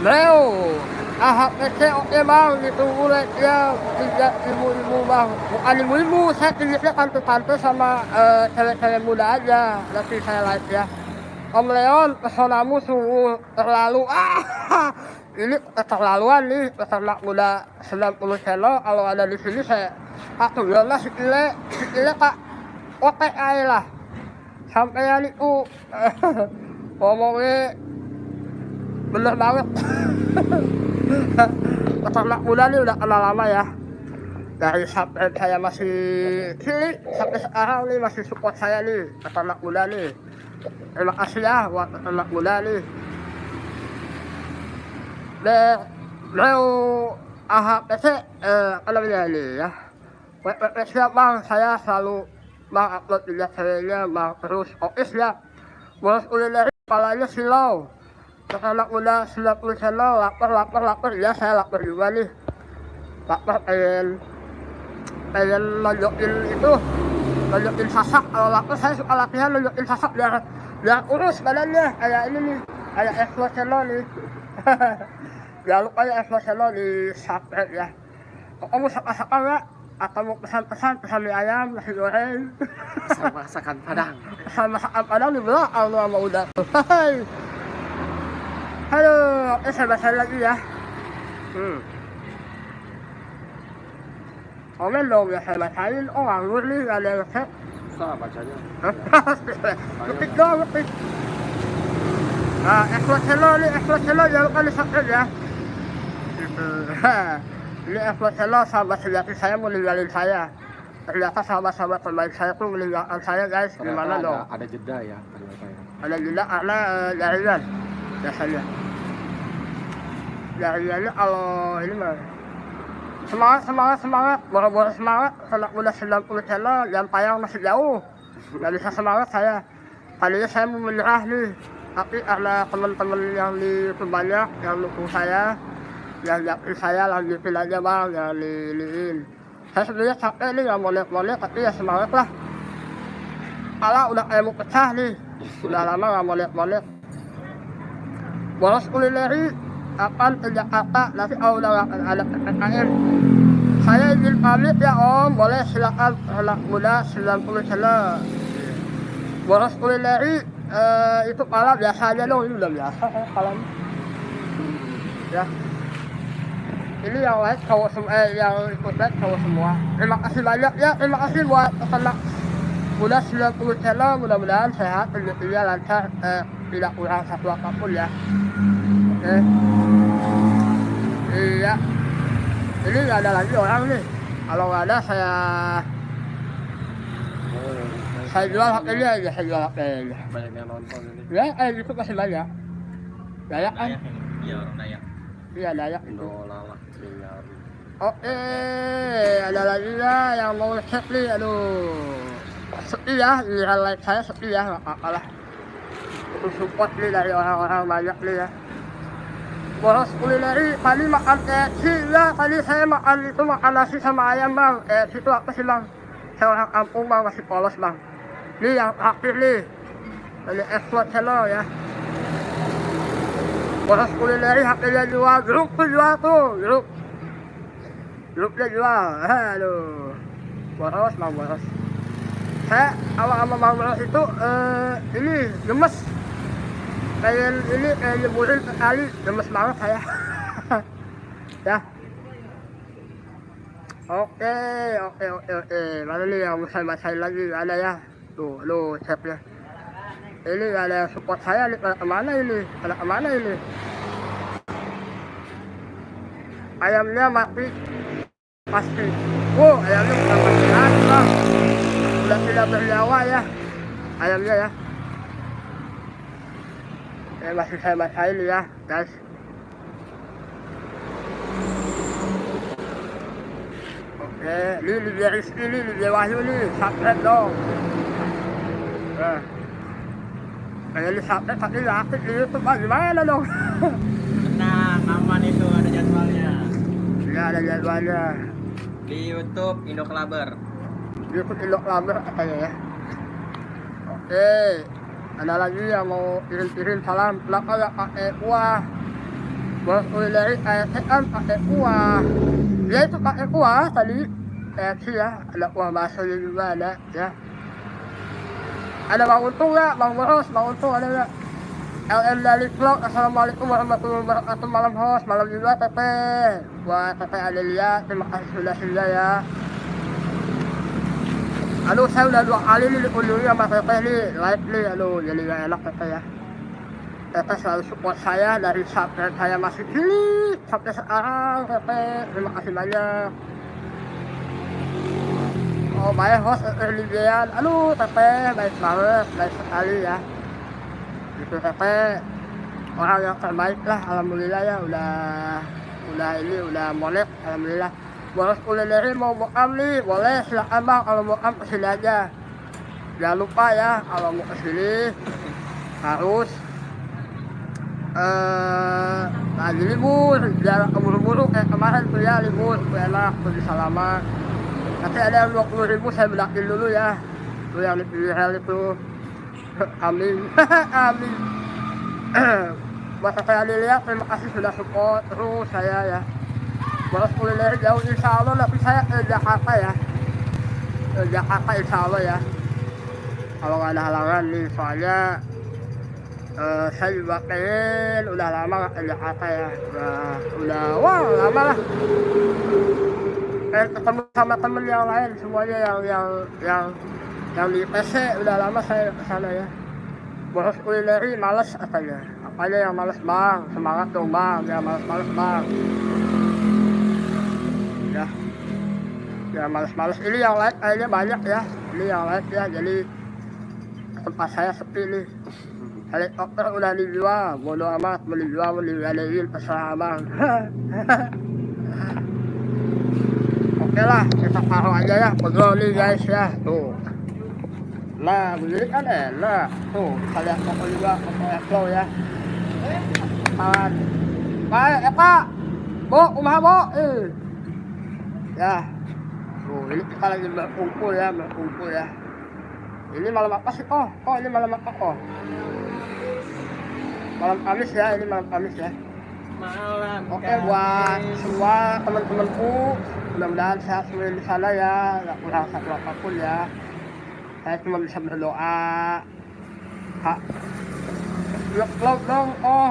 Leo, AHPC oke bang, ditunggu ya 3.000 bang. Bukan 5.000, saya pilihnya tante-tante sama cewek-cewek muda aja. Nanti saya like ya. Om Leon, pesonamu sungguh terlalu. Ini keterlaluan nih, peternak muda 90 channel. Kalau ada di sini saya aturanlah si Ile kak oke aja lah. Sampean itu ngomongnya bener banget. Peternak muda nih udah kenal lama ya. Dari sampai saya masih cilik sampai sekarang nih masih support saya nih peternak muda nih. Terima kasih ya buat peternak muda nih. Beliau AHPC apa namanya nih ya. Siap bang, saya selalu bang upload video ceweknya bang terus oke ya. Boros kulineri kepalanya silau. Anak muda 90 channel lapar ya, saya lapar juga nih. Lapar pengen lonjokin sasak. Kalau lapar saya suka latihan lonjokin sasak biar urus badannya kayak ini nih, kayak Eslo channel nih. Jangan lupa ya Eslo channel di subscribe ya. Kamu saka-saka nggak? Atau mau pesan mie ayam, nasi goreng? Masakan Padang. Masakan Padang di belakang lu sama udah. Halo, saya bacain lagi ya. Komen dong ya, saya bacain. Oh nganggur nih, gak ada yang resep. Susah bacanya. Ngetik dong, ngetik. Nah, Eslo channel jangan lupa di-subscribe ya. Ini Eslo channel, sahabat sejati saya mau ninggalin saya. Ternyata sahabat-sahabat terbaik saya tuh meninggalkan saya guys, gimana dong? Ada jeda ya ternyata ya. Alhamdulillah karena jaringan biasanya. Jaringannya kalau ini mah semangat, boro-boro semangat, anak muda 90 channel yang payang masih jauh. Nggak bisa semangat saya. Tadinya saya mau menyerah nih, tapi karena teman-teman yang di YouTube banyak yang dukung saya, yang yakin saya lanjutin aja bang, yang liliin. Saya sebenarnya capek nih nggak molek-molek, tapi ya semangat lah. Kalau udah kayak mau pecah nih, udah lama nggak molek-molek. Boros kulineri akan ke Jakarta, nanti udah nggak ada PPKM. Saya izin pamit ya om, boleh silakan anak muda 90 channel. Boros kulineri itu pala biasa aja dong, ini udah biasa kalam. Ya. Ini yang lain cowok semua, yang ikut live cowok semua. Terima kasih banyak ya, terima kasih buat anak muda 90 channel, mudah-mudahan sehat, rezekinya lancar, tidak kurang satu apapun ya. Oke. Iya. Ini nggak ada lagi orang nih. Kalau nggak ada saya jual HP-nya aja, saya jual HP-nya. Banyak yang nonton ini. Ya, gitu masih banyak. Dayak kan? Iya, orang Dayak. Iya, Dayak itu. Indolalah, Singari. Oke, ada lagi ya yang mau cek nih, aduh. Sepi ya, lihat like saya sepi ya, nggak apa-apa lah. Itu support nih dari orang-orang banyak nih ya. Boros kulineri, tadi makan KFC ya, tadi saya makan itu makan nasi sama ayam bang. KFC itu apa sih bang? Saya orang kampung bang, masih polos bang. Ini yang terakhir nih, dari Explode Channel ya. Boros kulineri HP-nya jual, grup tuh jual tuh, grupnya jual, aduh. Boros bang, boros. Saya awal-awal bang boros itu, ini gemes. Kayak nyebutin sekali, gemes banget saya. Ya. Oke. Mana nih yang saya bacain lagi, ada ya. Tuh, chatnya. Ini ada yang support saya nih, pada kemana ini? Ayamnya mati. Pasti. Ayamnya bukan mati lagi bang. Udah tidak bernyawa ya. Ayamnya ya. Masih saya bacain ya guys. Oke, ini dia Rizky nih, dia Wahyu nih, subscribe dong. Kayak ini subscribe tapi nggak aktif di YouTube, gimana dong? Nah, aman itu ada jadwalnya. Iya ada jadwalnya. Di YouTube Indo Clubber. Di YouTube Indo Clubber katanya ya. Oke. Ada lagi yang mau kirim salam, kenapa nggak pakai kuah? Boros kulineri kan pakai kuah. Dia itu pakai kuah tadi, KFC ya, ada kuah baksonya juga ada ya. Ada Bang Untung ya, Bang Boros, Bang Untung ada ya. LM dari Vlog, assalamualaikum warahmatullahi wabarakatuh, malam host, malam juga Teteh. Buat Teteh Adelia, terima kasih sudah sedia ya. Aduh, saya udah 2 kali nih dikunjungi sama Teteh nih, live nih, aduh jadi gak enak Teteh ya. Teteh selalu support saya dari subscribe saya masih cilik sampai sekarang Teteh, terima kasih banyak. Oh baik host Lidian, aduh Teteh baik banget, baik sekali ya. Gitu Teteh, orang yang terbaik lah, alhamdulillah ya, udah molek, alhamdulillah. Boros kulineri mau bokam nih, boleh silakan bang, kalau bokam kesini aja. Jangan lupa ya, kalau mau kesini harus lagi libur, jangan keburu-buru kayak kemarin tuh ya, libur, enak, tuh bisa lama. Nanti ada yang 20.000 saya bedakin dulu ya, tuh yang di PWL itu. Amin. Amin. Buat saya dilihat, terima kasih sudah support terus saya ya. Boros kulineri jauh insya Allah, tapi saya ke Jakarta ya. Ke Jakarta insya Allah ya. Kalau nggak ada halangan nih, soalnya saya juga pengen, udah lama nggak ke Jakarta ya. Wah lama lah. Ketemu sama temen yang lain semuanya yang di PC, udah lama saya kesana ya. Boros kulineri males katanya. Apanya yang males bang? Semangat dong bang, ya males bang. Ya males-males. Ini yang like kayaknya banyak ya. Ini yang like ya, jadi tempat saya sepi nih. Helikopter udah dijual, bodo amat mau dijual mau digadein terserah abang. Oke lah, kita taruh aja ya, pegel nih guys ya, tuh. Nah, begini kan enak, tuh. Kita lihat toko juga, toko Eko ya. Kawan, baik Eka, bo, kumaha bo, ya. Tuh, ini kita lagi berkumpul ya. Ini malam apa sih? Oh, ini malam apa kok? Malam Kamis ya, ini malam Kamis ya. Oke, buat semua teman-temanku, mudah-mudahan sehat semua di sana ya, nggak kurang satu apapun ya. Saya cuma bisa berdoa. Kak, vlog dong,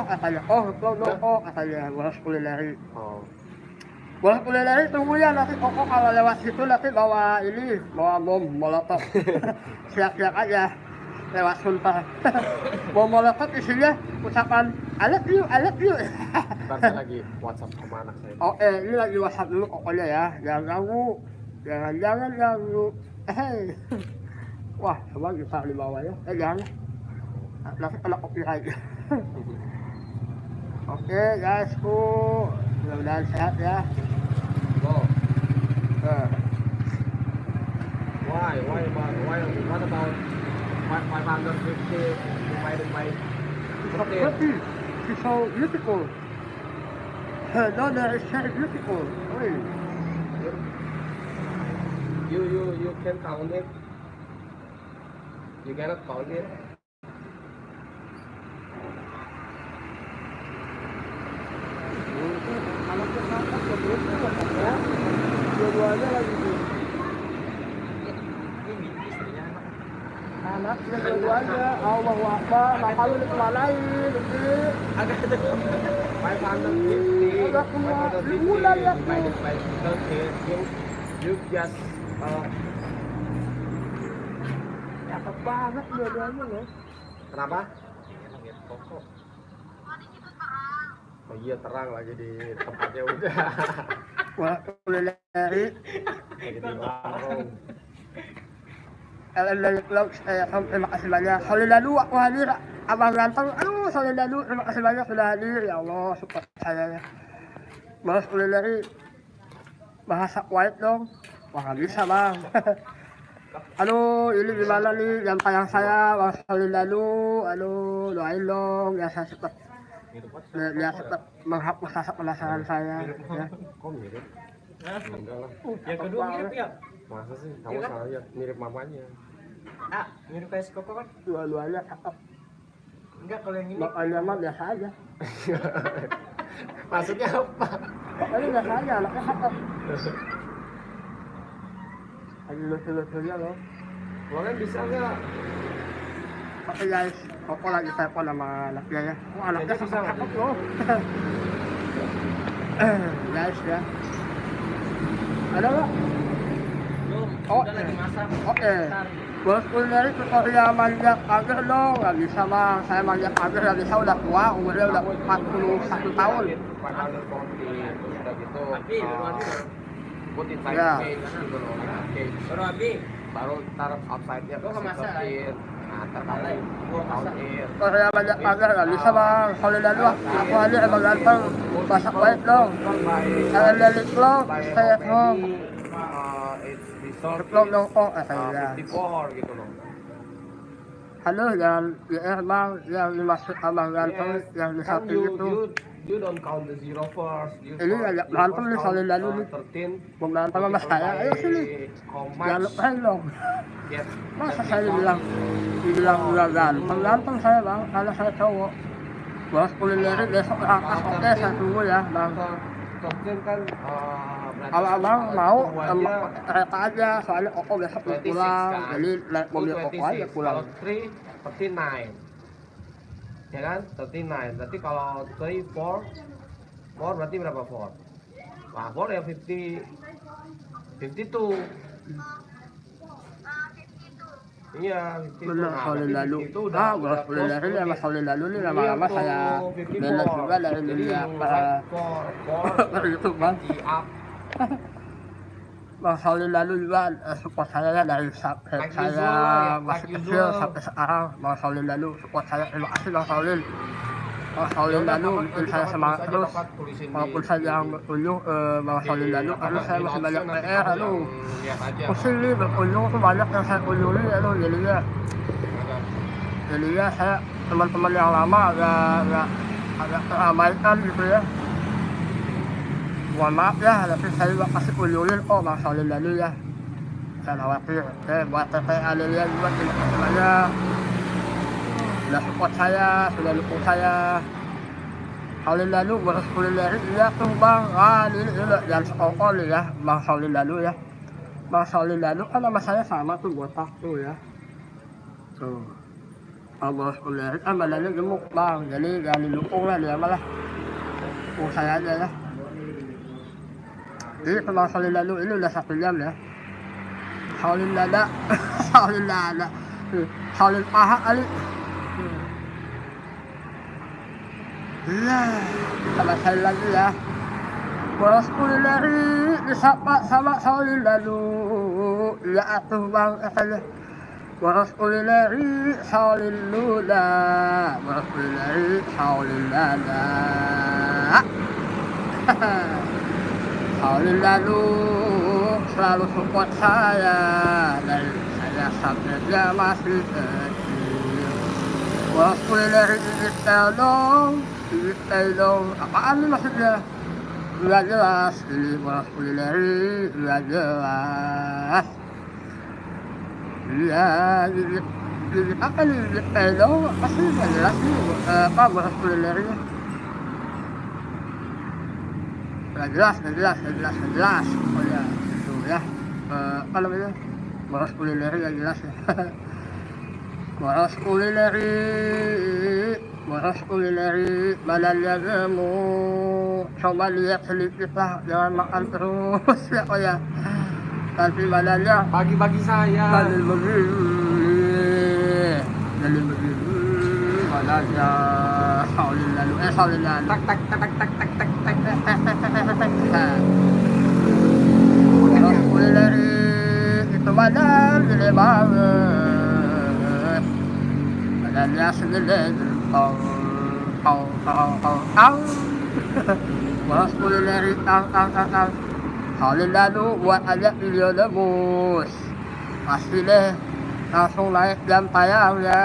katanya. Vlog dong, katanya. Bolos kulineri. Bolos kulineri tunggu ya, nanti Koko kalau lewat situ nanti bawa bom molotov. Siap-siap aja. Lewat Sunter. Bom molotov isinya ucapan I love you. Ntar lagi WhatsApp sama anak saya. Ini lagi WhatsApp dulu pokoknya ya. Jangan ganggu. Jangan ganggu. Wah, coba kita di bawah ya. Jangan. Nanti kena copyright. Oke guys, mudah-mudahan sehat ya. Why? What about 550 divided by 13? She's so beautiful. Her daughter is very beautiful. You can count it. You cannot count it. Anaknya kakak kebetulan ya. Dua-duanya lagi. Anaknya dua-duanya, Allahu Akbar, maka lu dikemanain, Ada 550 Agak semua liburan ya, divided by 13. You just cakep banget dua-duanya loh. kenapa? Oh iya terang lagi di tempatnya udah. Wah, kulineri. Lagi di warung. Terima kasih banyak. Sorry lalu aku hadir, abang ganteng. Aduh, sorry lalu, terima kasih banyak sudah hadir. Ya Allah, support saya ya. Bahas kulineri, bahasa Kuwait dong. Wah, nggak bisa bang. Aduh, ini gimana nih jam tayang saya, bang sorry lalu. Aduh, doain dong, ya saya cepat. Biar cepat menghapus rasa penasaran saya. Ya. Kok mirip? Enggak lah. Yang kedua mirip ya? Masa sih? Kamu salah lihat mirip mamanya. Mirip kayak si Koko kan? Dua-duanya cakep. Enggak, kalau yang ini Makanya mah biasa aja. Maksudnya apa? Pokoknya biasa aja, anaknya cakep. Lagi lucu-lucunya loh. Kalian bisa nggak? Oke guys, Koko lagi telepon sama anaknya ya. Oh, anaknya Jadi bisa nggak? cakep loh. Guys ya. Ada nggak? belum, Oh, udah lagi masak. Oke. Ntar. Bos kulineri tutorial manjat pagar dong. Nggak bisa bang, saya manjat pagar nggak bisa, udah tua, umurnya udah 41 tahun. Udah gitu. Abi, baru Abi. Putin Ya. gitu loh. Oke. Baru Abi. Baru ntar outside-nya Gua nggak masak, kesitin. Nah, ntar kali Gua masak. countin. Tutorial manjat pagar nggak bisa bang. Kulineri aku hadir emang ganteng. Masak baik dong. Kalian dari vlog, stay at home. It's resort Vlog dong kok, saya. 54 gitu loh. Halo, yang bang, yang dimaksud abang ganteng, yang di Kan samping itu. you don't count the zero first. You Ini count- agak you berantem first nih soalnya count, lalu nih. 13. Mau berantem sama saya, ayo sini. How Jangan much? lupain dong. Yes. Masa saya dibilang nggak ganteng saya bang, karena saya cowok. Bos kulineri besok angkas, oke saya tunggu ya bang. 13 kan berarti Kalau abang mau, satu aja kereta aja, soalnya Koko besok mau 26 pulang, kan? jadi naik mobil Koko aja 26. pulang. Kalau 3, 39. Ya kan? 39. Berarti kalau 3, 4 berarti berapa 4? Wah, 4 ya 52. Iya, 52. Bener, Nah, solid berarti lalu. 52 udah Bos kulineri close sama to solid lalu nih Iya lama-lama tuh, saya 54. manage juga dari Jadi dunia you write 4 itu bang. di up. Bang Sauli lalu juga support saya ya dari Like saya usual lah, ya, masih like kecil usual. sampai sekarang. Bang Sauli lalu support saya, terima kasih Bang Sauli. Bang Sauli Ya udah, lalu Bapak, bikin nanti saya Bapak semangat tulis aja, terus. Bapak tulisin Walaupun di- saya di- jarang berkunjung Bang Sauli lalu apa, karena saya di masih notes banyak nanti PR. kamu Aduh, yang lihat aja. pusing nih berkunjung tuh banyak yang saya kunjungi. Aduh, jadinya saya teman-teman yang lama agak terabaikan gitu ya. Mohon maaf ya, tapi saya juga kasih kunjungin. Oh, Bang Sauli lalu ya. Saya khawatir. Oke, buat teteh Adelia juga terima kasih banyak. Sudah support saya, sudah dukung saya. Sauli lalu beres kuliner iya tuh Bang. Ini jangan sekongkol ya, Bang Sauli lalu ya. Bang Sauli lalu kan nama saya sama tuh, botak tuh ya. Tuh. Kalau beres kuliner kan badannya gemuk Bang, jadi jangan didukung lah dia malah. Dukung saya aja ya. Jadi Bang Sauli lalu ini udah 1 jam ya. Sauli lada, Sauli lada, Sauli paha kali. Iya, kita bacain lagi ya. Boros kulineri disapa sama Sauli lalu. Ya atuh Bang katanya. Boros kulineri Sauli lula. Boros kulineri Sauli lada. Sauli lalu selalu support saya dari saya sampai dia masih kecil. Boros kulineri ini dong, apaan nih maksudnya? Nggak jelas, ini boros kulineri nggak jelas. Iya, gigit apa nih? Gigit dong, apa sih nggak jelas nih? Apa boros kulinerinya? Nggak jelas. Oh ya, itu ya. Apa namanya? Boros kulineri nggak jelas ya. Boros kulineri badannya gemuk. Coba lihat sedikit lah, jangan makan terus ya oh ya. Nanti badannya Bagi-bagi saya. jadi begini badannya. Sauli lalu Tak tak tak tak tak tak tak tak. boros kulineri itu badan gede banget. Badannya segede gentong. Boros kulineri Sauli lalu buat aja video debus. Pasti deh langsung naik jam tayangnya.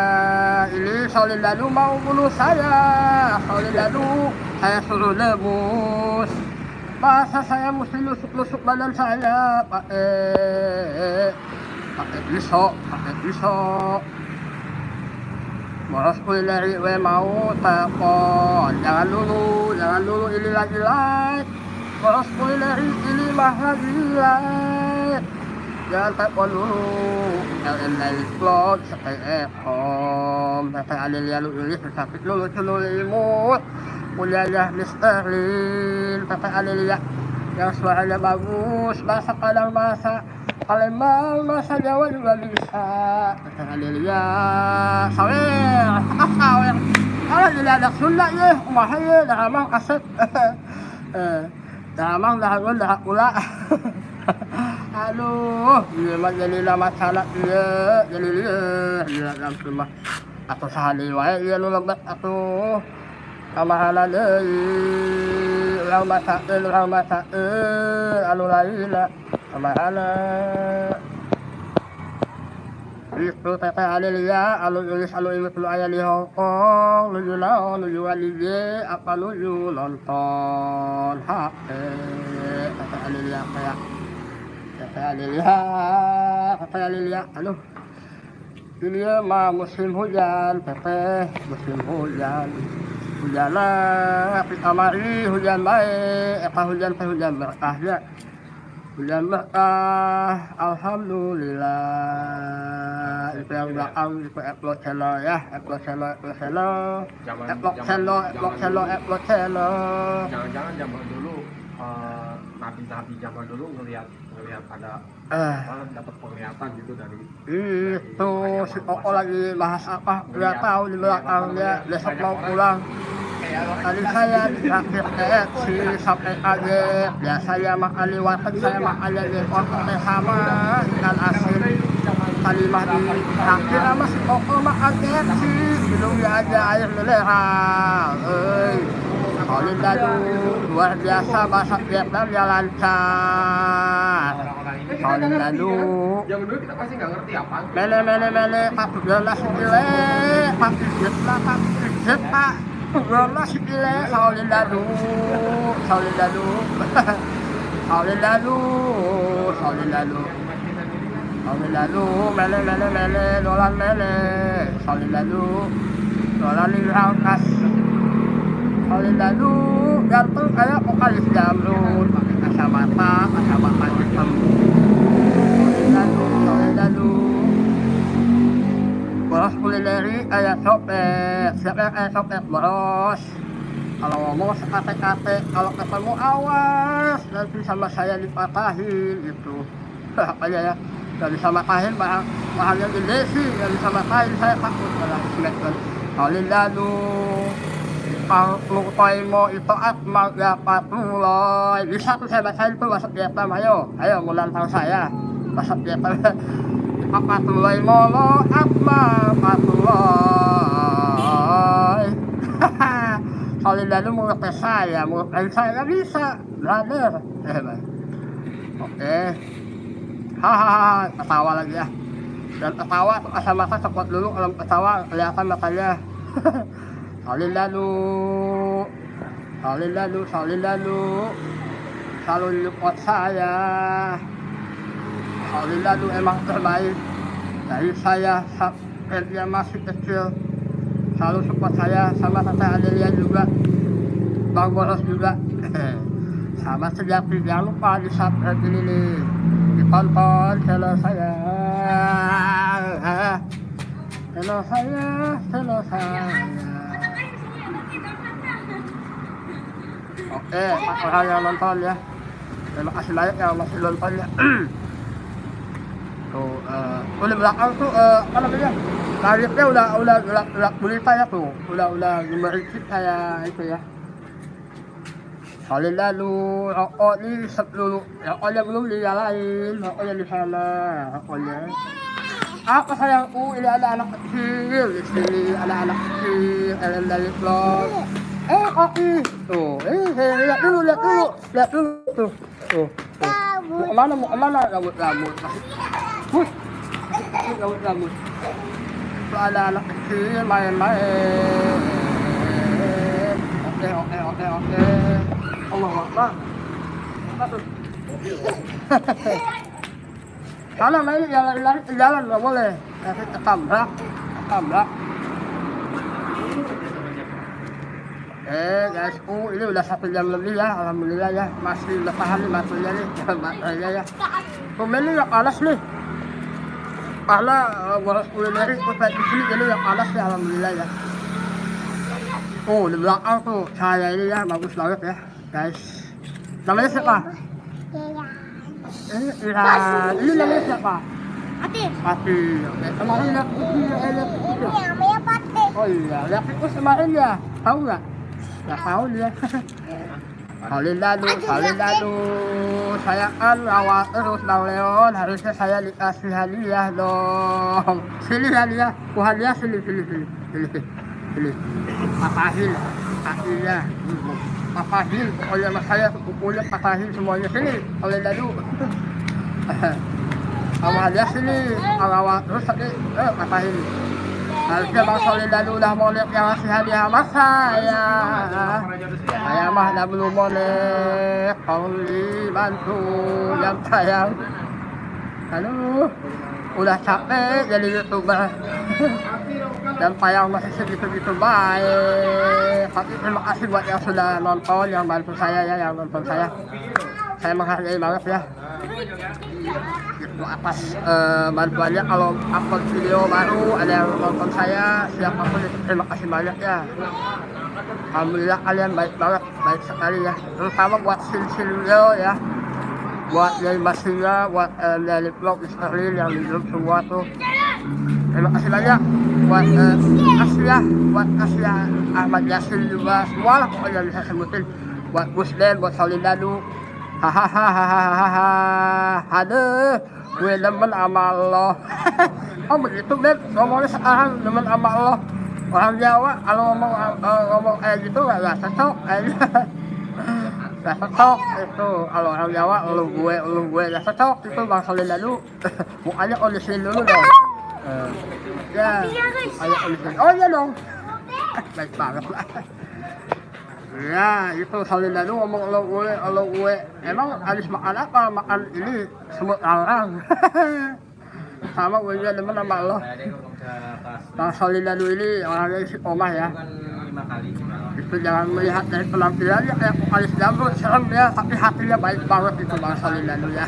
Ini Sauli lalu mau bunuh saya. Sauli lalu saya suruh debus. Masa saya mesti lusuk-lusuk badan saya pakai pisau. Boros kulineri mau telepon. Jangan dulu ini lagi like. Boros kulineri ini mah lagi like. Jangan telepon dulu. LNL vlog stay at home. Teteh Adelia lu ini sakit lu imut. Kuliahnya Mr. Lin. Teteh Adelia yang suaranya bagus, bahasa Padang, bahasa Palembang, bahasa Jawa juga bisa. Teteh Adelia sawer. Kalau jadi anak Sunda ya, kumaha ye, dah amang kaset. Dah amang dah pula. Aduh, ieu mah jadi nama salah ieu, jadi ieu langsung mah. Atuh sahali wae ieu nu lebet atuh. Kamahala deui, urang masakeun anu lainna. Kamahala. Itu Teteh Adelia, anu nulis anu imut nu aya di Hongkong, nuju naon, nuju walije, apa nuju nonton HP. Teteh Adelia kayak Teteh Adelia, aduh. Ini mah musim hujan, Teteh, musim hujan. Hujanna kamari hujan bae, hujan berkah ya. Hujan berkah, alhamdulillah. Itu yang belakang itu upload channel ya, upload channel. Jangan-jangan zaman dulu nabi-nabi zaman dulu ngelihat ada dapat penglihatan gitu dari itu si Koko lagi bahas apa nggak tahu di belakang dia besok mau pulang. Kayak Tadi saya terakhir si sampai aja biasanya makan liwatan saya makan di kotak sama ikan asin kalimah di terakhir sama si Koko makan si minumnya aja air mineral. Olin lalu luar biasa bahasa Vietnam ya lancar. Olin lalu Yang dulu kita pasti nggak ngerti apa. mele pak belas kile pak Vietnam pak Vietnam belas kile Olin lalu Olin lalu Olin lalu Olin lalu Olin lalu mele dolan mele Olin lalu dolan di angkas. Olin lalu ganteng kayak vokalis Jamrud pakai kacamata hitam. Olin lalu boros kulineri kayak copet, siapa kayak copet boros. Kalau ngomong sekate-kate, kalau ketemu awas nanti sama saya dipatahin gitu. Apa ya? Gak bisa matahin bahannya gede sih, gak bisa matahin saya takut kalau sinetron. Olin lalu Lukoy mo ito at magpatuloy. Bisa ko saya bacain itu bahasa Vietnam. Ayo mulan tahu saya bahasa Vietnam. Ipapatuloy mo lo at magpatuloy. Olin lalu mengerti saya nggak bisa, brother. Oke. Hahaha, ketawa lagi ya. Dan ketawa mata cepat dulu, kalau ketawa kelihatan matanya. Olin lalu selalu support saya. Olin lalu emang terbaik dari saya sampai dia masih kecil, selalu support saya, sama Tante Adelia juga, Bang Boros juga. Sama Sejati, jangan lupa di subscribe ini nih, ditonton channel saya. Oke, orang yang nonton ya, terima kasih banyak yang masih nonton ya. Tuh, di belakang tuh apa namanya? Tarifnya udah berita ya tuh, udah gemericik kayak itu ya. Olin lalu rokok nih dulu, rokoknya belum dinyalain, rokoknya di sana, rokoknya. Apa sayangku, ini ada anak kecil di sini, ada anak kecil, kalian dari vlog. Koki, tuh, lihat dulu tuh. Mau kemana, rambut, Hus, rambut. Tuh ada anak kecil main. Oke. Allah Akbar. Apa tuh? Karena main jalan nggak boleh, ketabrak. Guys, ini udah 1 jam lebih ya, alhamdulillah ya, masih tahan nih baterainya nih, ya. Pemainnya nggak panas nih, karena boros kulineri pusat di sini jadi nggak panas ya, alhamdulillah ya. Di belakang tuh saya ini ya, bagus banget ya, guys. Namanya siapa? Ini namanya siapa? Pati. Oke, kemarin lihat itu. Namanya Pati. Oh iya, lihat itu kemarin ya, tahu nggak? Nggak tahu dia. Olin lalu, saya kan rawat terus Bang Leon, harusnya saya dikasih hadiah dong. Sini hadiah, hadiah sini. Patahin, pokoknya sama saya kumpulnya patahin semuanya sini. Olin lalu. Sama hadiah sini, rawat terus tadi, patahin. Harusnya Bang Solin lalu udah mau lihat yang ngasih hadiah sama saya. Saya mah dah belum boleh. Kali bantu yang sayang. Aduh, udah capek jadi YouTuber. Dan payang masih segitu-gitu baik. Tapi terima kasih buat yang sudah nonton, yang bantu saya ya, yang nonton saya. Saya menghargai banget ya. Atas bantuannya, kalau upload video baru ada yang nonton saya, siapapun itu terima kasih banyak ya. Alhamdulillah kalian baik banget, baik sekali ya, terutama buat video ya, buat dari Basina, buat dari vlog Mr. Lin yang di grup semua tuh, terima kasih banyak. buat Asia Ahmad Yasin juga semua lah pokoknya bisa sebutin buat Muslim, buat Solidadu. Hahaha, aduh, gue demen sama Allah. Oh begitu Ben, ngomongnya sekarang demen sama Allah. Orang Jawa kalau ngomong kayak gitu gak cocok kayaknya. Gak cocok itu kalau orang Jawa lu gue gak cocok itu Bang Solidadu. Mukanya olisin dulu dong. Ya, ayo olisin. Oh iya dong. Baik banget lah. Ya itu Solidadu ngomong lo gue. Emang habis makan apa? Makan ini semut larang. Sama gue juga demen sama lo. Bang Solidadu ini orangnya si omah ya. Itu jangan melihat dari penampilannya kayak vokalis dangdut serem ya, tapi hatinya baik banget itu Bang Solidadu ya.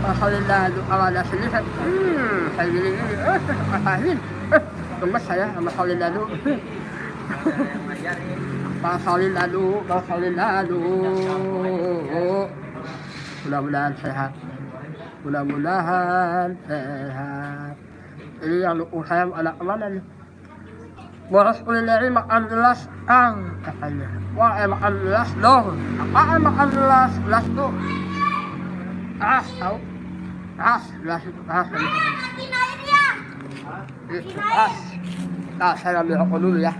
Bang Solidadu kalau ada sini saya gini rasain gemes saya sama Solidadu. Bang Solidadu mudah-mudahan sehat. Ini yang saya anak kemana nih? Boros kulineri makan gelas katanya. Wah makan gelas dong. Apaan makan gelas? Gelas tuh tahu? Gelas itu itu nah saya ambil rokok dulu ya.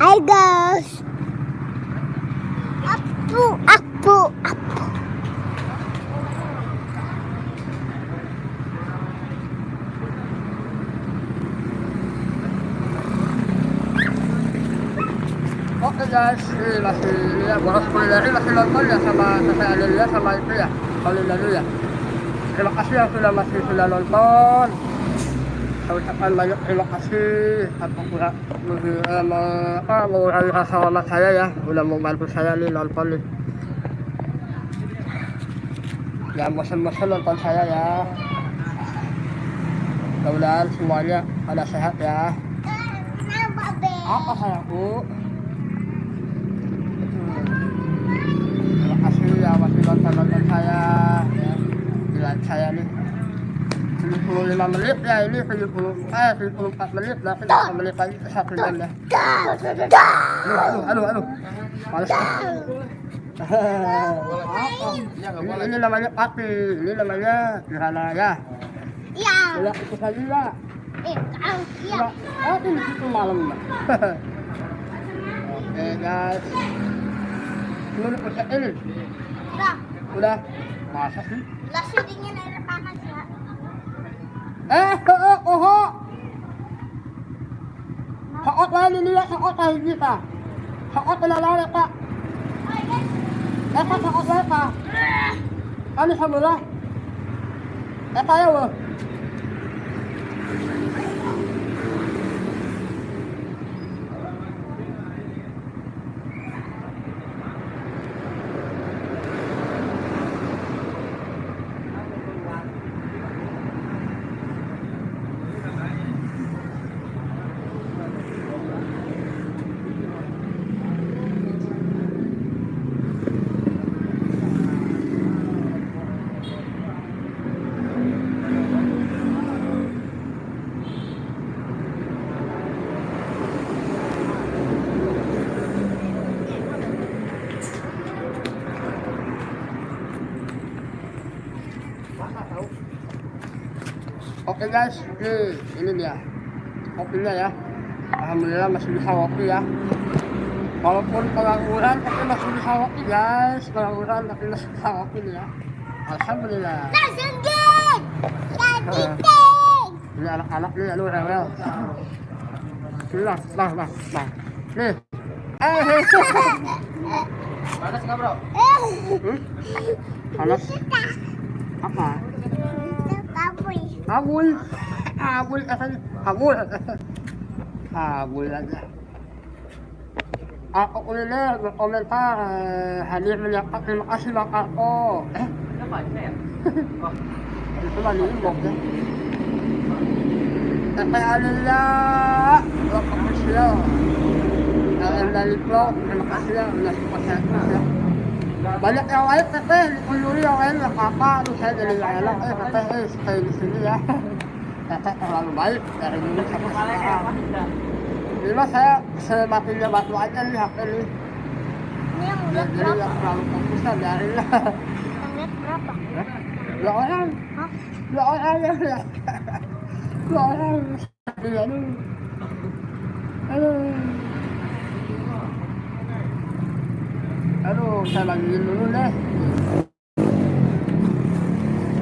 Hai guys. Aku. Oke guys, ini masih ya boros kulineri masih nonton ya sama saya Adelia sama itu ya Solidadu ya. Terima kasih yang sudah nonton. Saya ucapkan banyak terima kasih atas mengurangi rasa hormat saya ya, udah membantu saya nih nonton nih. Jangan bosan-bosan nonton saya ya. Mudah-mudahan semuanya pada sehat ya. Apa sayangku? Terima kasih ya masih nonton saya ya. Gila saya nih 75 menit ya, ini 74 menit, berarti 5 menit lagi 1 jam ya. Aduh males ini namanya pati, ini namanya gerhana ya. Iya. Lihat itu saja ya. Iya. Ini situ malam. Oke guys, belum usah ini udah masa sih? Nasi dingin air panas ya. Saot lagi lihat saot lagi kita. Saot lala Pak. Saot lagi Pak. Kami semula. Saya wah. Oke guys, ini dia kopinya ya. Alhamdulillah masih bisa kopi ya. Walaupun pengangguran tapi masih bisa kopi guys. Pengangguran tapi masih bisa kopi nih ya. Alhamdulillah. Ini anak-anak nih, aduh rewel. Nah. Nih. Panas nggak bro? Panas. Apa? Abul katanya. Abul. kabul aja. Ako ulit berkomentar hadir menyampaikan terima kasih bang Ako. Kenapa ini ya? Itu lagi inbox ya. Teteh Alillah, terima kasih ya. Dari vlog, terima kasih ya udah support saya terus ya. Banyak yang lain teteh, dikunjungi yang lain nggak apa-apa. Aduh saya jadi nggak enak teteh stay di sini ya. Teteh terlalu baik dari dulu sampai sekarang. Ini mah saya sematinya batu aja nih HP nih. Ini yang udah Jadi berapa? nggak terlalu fokusan dari lah. Yang lihat berapa? Dua orang, Hah? dua orang yang lihat. Dua orang. Iya nih. Aduh. Aduh, saya bagiin dulu deh.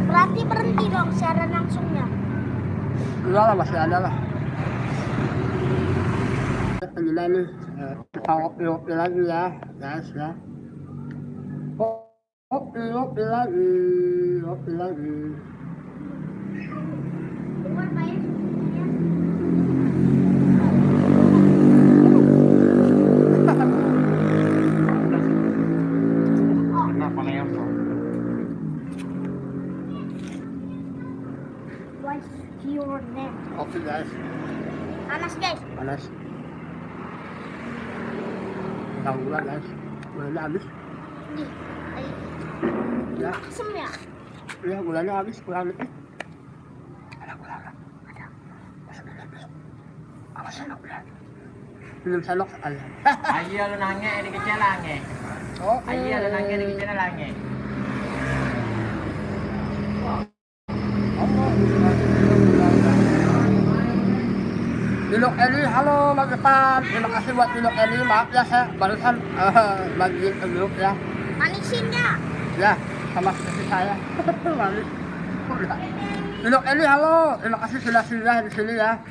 Berarti berhenti dong siaran langsungnya. Enggak lah, masih ada lah. Gila nih, kita ngopi lagi ya, guys ya. Ngopi lagi. Keluar Pak ya. Kenapa nih yang What's your name? Oke guys, Panas guys. panas. Tahu gula guys, gulanya habis. Nih. Ayo. Ya, Asem ya? ya gulanya habis, kurang dikit. Ada. Awas senok ya. Belum senok ada. Ayo lu nangge di kecelange. Oh, Ayo lu nangge di kecelange. Dilok Eli, halo Mas Depan. Terima kasih buat Dilok Eli, maaf ya saya barusan bagiin ke grup ya. Manisinnya. Ya, sama seperti saya. Manis. Dilok Eli, halo. Terima kasih sudah singgah di sini ya.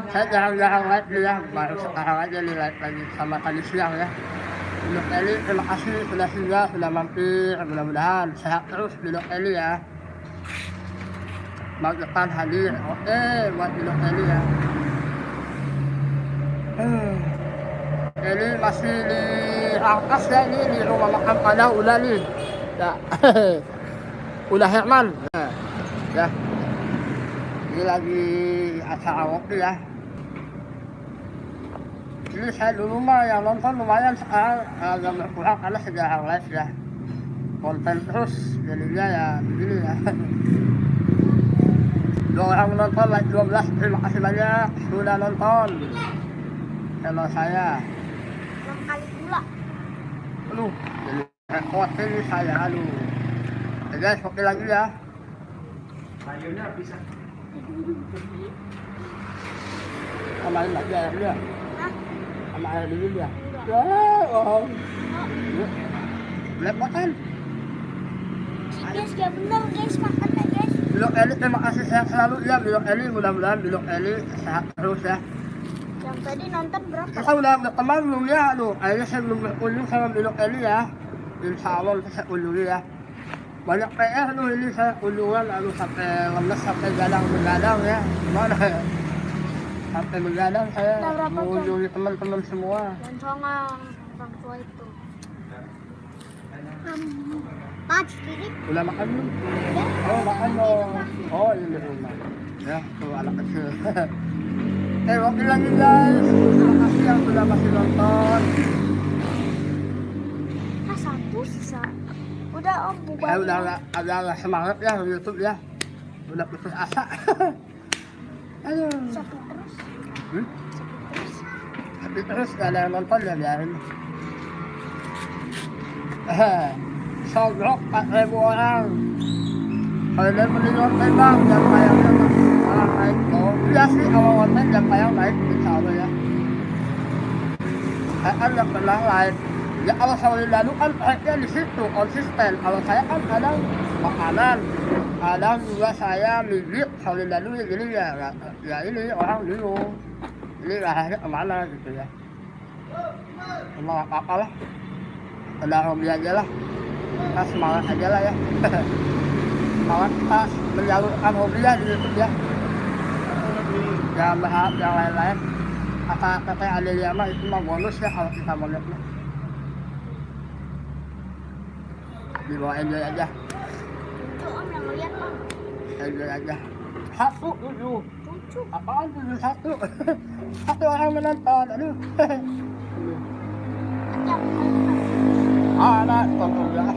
Saya jarang-jarang live nih ya, baru sekarang aja nih live lagi sama tadi siang ya. Dilok Eli, terima kasih sudah singgah, sudah mampir. Mudah-mudahan sehat terus Dilok Eli ya. Mas Depan hadir. Oke, buat Dilok Eli ya. Ini masih di atas ya, ini di rumah makan Padang udah nih ya. Udah Herman ya, ini lagi acara ngopi ya. Ini saya dulu mah yang nonton lumayan, sekarang agak berkurang karena sejarah live ya, konten terus jadinya ya begini ya. 2 orang nonton, like 12, terima kasih banyak sudah nonton channel saya. 6 kali pula. Aduh, jadi repot ini saya, aduh. Ya guys, kopi lagi ya. sayurnya bisa? Tambahin lagi airnya. Hah? Sama air dingin ya. Enggak. Ya, oh. Boleh makan. Guys, ya bener guys, makan deh guys. Bilok Eli, terima kasih sehat selalu ya Bilok Eli, mudah-mudahan Bilok Eli sehat terus ya. Yang tadi nonton berapa? Kita udah teman belum ya, aduh. Akhirnya saya belum berkunjung sama Bilok Eli ya. Insya Allah saya kunjungi ya. Banyak PR tuh ini saya kunjungan, aduh sampai lemes, sampai begadang ya. Gimana ya? Sampai begadang saya Udah berapa jam? mengunjungi teman-teman semua. Dan songang orang tua itu. Mas, jadi Udah makan belum? ya. Oh makan dong. Oh ini rumah. Ya tuh anak kecil. Oke lagi guys. Terima kasih yang sudah masih nonton. Ah, satu sisa. Udah om bubar. Saya udah agak semangat ya di YouTube ya. Udah putus asa. Aduh. Satu terus. Hmm? Satu terus. Tapi terus gak ada yang nonton ya biarin. Sogrok 4.000 orang. Kalian mending nonton bang, jangan kayaknya orang naik. Oh iya sih kalau nonton jangan kayak naik, insya Allah ya. Saya kan gak pernah live. Ya kalau selalu lalu kan naiknya di situ konsisten. Kalau saya kan kadang makanan, kadang juga saya mijit selalu lalu gini ya ini orang dulu. Ini arahnya kemana gitu ya. Cuma gak apa-apa lah. Udah hobi aja lah. Kita semangat aja lah ya. Semangat kita menyalurkan hobi ya di YouTube ya. Jangan berharap yang lain-lain. kata Tete Adelia mah itu mah bonus ya kalau kita mau lihat. Di bawah enjoy aja. Cucu om yang ngeliat om. Enjoy aja. 1, 7. Cucu. Apaan 7, 1? Satu orang menonton, aduh. Ada tonton ya.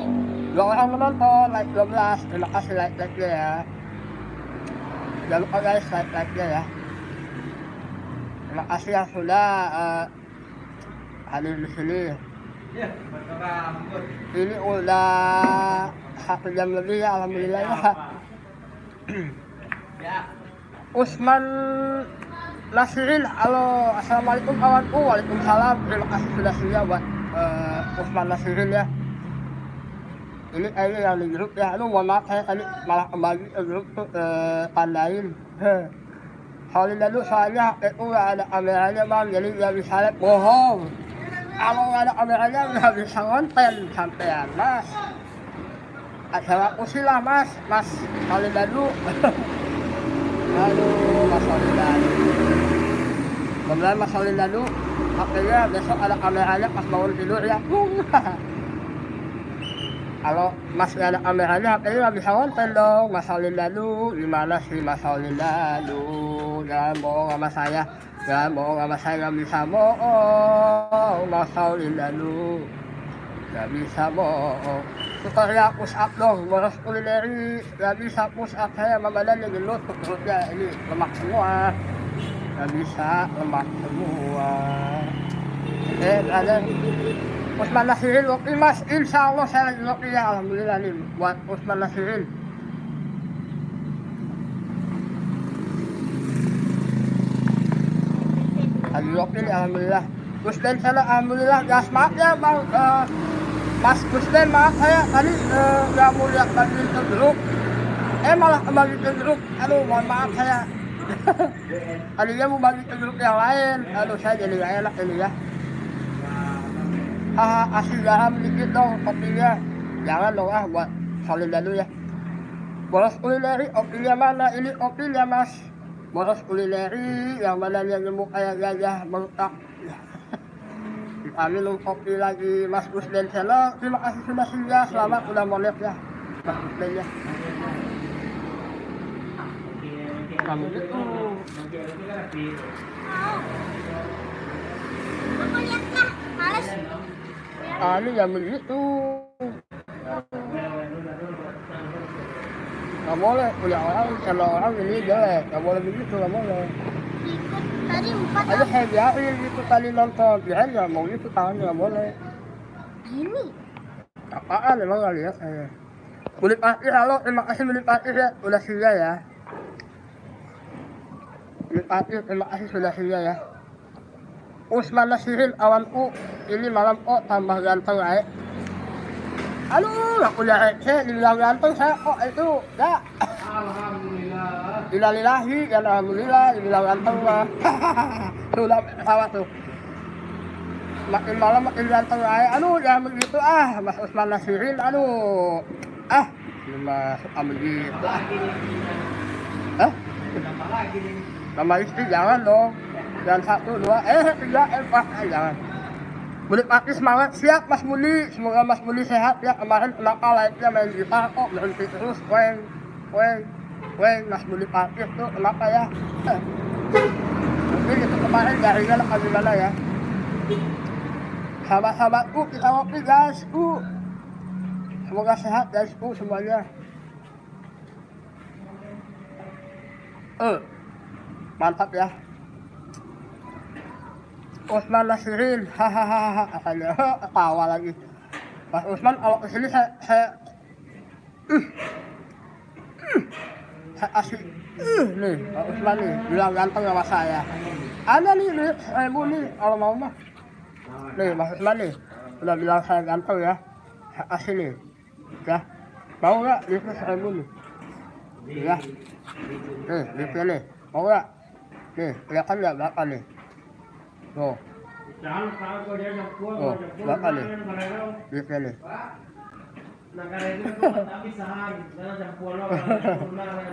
2 orang menonton, like 12. Terima kasih like-nya ya. Jangan lupa guys, like-nya ya. Terima kasih yang sudah hadir di sini. Ini udah 1 jam lebih ya, alhamdulillah ya. Usman Nasirin, halo, assalamualaikum kawanku, waalaikumsalam. Terima kasih sudah sedia buat Usman Nasirin ya. Ini kayaknya yang di grup ya. Aduh mohon maaf saya tadi malah kembali ke grup tuh tandain. Soalnya dulu soalnya itu nggak ada kameranya bang, jadi nggak bisa lihat. Bohong. Kalau nggak ada kameranya nggak bisa konten sampean mas. Ada aku sih lah mas soalnya dulu. Aduh mas soalnya dulu. Kemudian mas soalnya dulu. Akhirnya besok ada kameranya pas bangun tidur ya. Kalau mas nggak ada kameranya, akhirnya nggak bisa konten dong. Mas Saulin lalu, gimana sih Mas Saulin lalu? Jangan bohong sama saya, nggak bisa bohong. Mas Saulin lalu, nggak bisa bohong. Tutorial push up dong, boros kulineri, nggak bisa push up saya, badannya gendut, perutnya ini lemak semua. Nggak bisa, lemak semua. Ada Usman Nasirin Loki mas, insya Allah saya lagi Loki ya, alhamdulillah nih buat Usman Nasirin. Lagi Loki nih alhamdulillah. Gusden sana alhamdulillah gas maaf ya bang, Mas Gusden maaf saya tadi nggak mau lihat bagian ke grup, malah kembali ke grup, aduh mohon maaf saya. Tadinya mau bagi ke grup yang lain, aduh saya jadi gak enak ini ya. Kasih garam dikit dong kopinya. Jangan dong buat Saulin dulu ya. Boros kulineri, kopinya mana? Ini kopinya mas. Boros kulineri, yang mana yang gemuk kayak gajah bengkak. Kita minum kopi lagi Mas Gusden Channel. Terima kasih sudah singgah, selamat udah mau lihat ya Mas Gusden ya. Kamu itu Aku lihat lah, males. ini jam begitu. Nggak boleh punya orang, channel orang ini jelek. Nggak boleh begitu, nggak boleh. Ikut tadi 4 Aja saya biarin gitu tadi nonton, biarin nggak mau gitu tangan nggak boleh. ini. Apaan emang nggak lihat saya. Kulit Pakir, halo, terima kasih Kulit Pakir ya, udah singgah ya. Kulit Pakir, terima kasih sudah singgah ya. Usman Nasirin awanku, ini malam tambah ganteng aja. Aduh, aku lihat saya dibilang ganteng saya itu ya. Alhamdulillah. Innalillahi ya alhamdulillah dibilang ganteng mah. Sudah pesawat tuh. Makin malam makin ganteng aja. Aduh, jangan begitu Mas Usman Nasirin, aduh. Mas begitu. Nama istri jangan dong. Jangan 1, 2, 3, 4, jangan. Budi Pati semangat, siap Mas Budi. Semoga Mas Budi sehat ya. Kemarin kenapa like-nya main gitar kok berhenti terus. Mas Budi Pati tuh kenapa ya? Mungkin itu kemarin jaringan apa gimana ya. Sahabat-sahabatku kita ngopi guys. Semoga sehat guys semuanya. Mantap ya. Usman Nasirin, hahaha, katanya ketawa lagi. Mas Usman kalau kesini saya kasih nih Mas Usman nih bilang ganteng sama saya. Ada nih saya nih kalau mau mah. Nih Mas Usman nih udah bilang saya ganteng ya. Saya kasih nih, ya mau nggak itu saya nih? Ya, nih mau nggak? Nih kelihatan nggak berapa nih? Tuh. Berapa nih? Duitnya nih.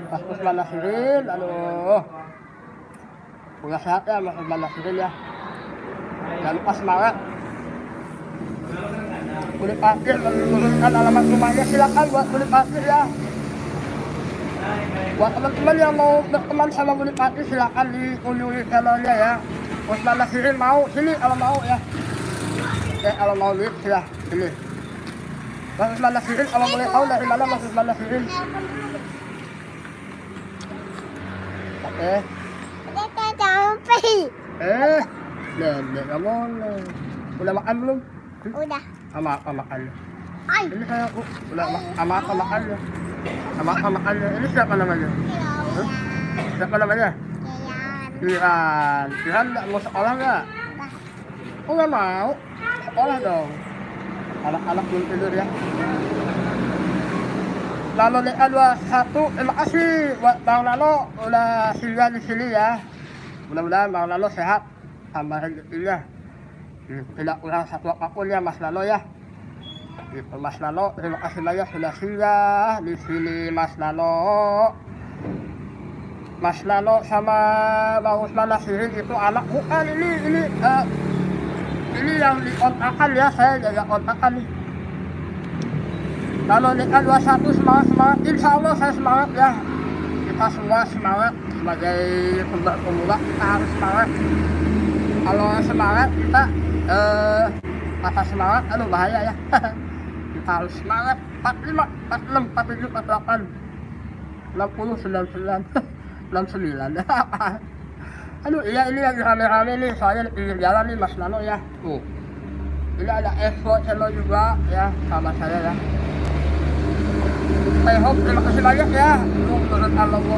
Mas Usman Nasirin, aduh. udah sehat ya, masih banyak ya. Jangan lupa semangat. Kulit parkir menurunkan alamat rumahnya, silakan buat kulit parkir ya. Buat teman-teman yang mau berteman sama kulit parkir silakan dikunjungi channelnya ya. Usman Nasirin mau sini kalau mau ya. Kalau mau lihat ya sini. Mas Usman Nasirin kalau boleh tahu dari mana Mas Usman Nasirin? Oke. Nenek kamu udah makan belum? Udah. Sama apa makannya? Ini saya udah sama apa makannya? Sama apa makannya? Ini siapa namanya? Siapa namanya? Jihan nggak mau sekolah nggak? Oh nggak mau? Sekolah dong. Anak-anak belum tidur ya. Lalu DA21, terima kasih buat Bang Lalo udah singgah di sini ya. Mudah-mudahan Bang Lalo sehat sama rezekinya. Tidak kurang satu apapun ya Mas Lalo ya. Gitu, Mas Lalo, terima kasih banyak sudah singgah di sini Mas Lalo. Mas Lalo sama Bang Usman Nasirin itu anak bukan ini yang dikontakan ya, saya jaga kontakan nih. Kalau DA21 semangat, insya Allah saya semangat ya. Kita semua semangat sebagai pemula, kita harus semangat. Kalau semangat kita kata semangat, aduh bahaya ya. Kita harus semangat. 45, 46, 47, 48, 60, 99, 69. Aduh iya ini lagi rame-rame nih, soalnya di pinggir jalan nih Mas Lano ya. Tuh. Ini ada Evo channel juga ya sama saya ya. I hope terima kasih banyak ya. Menurutkan logo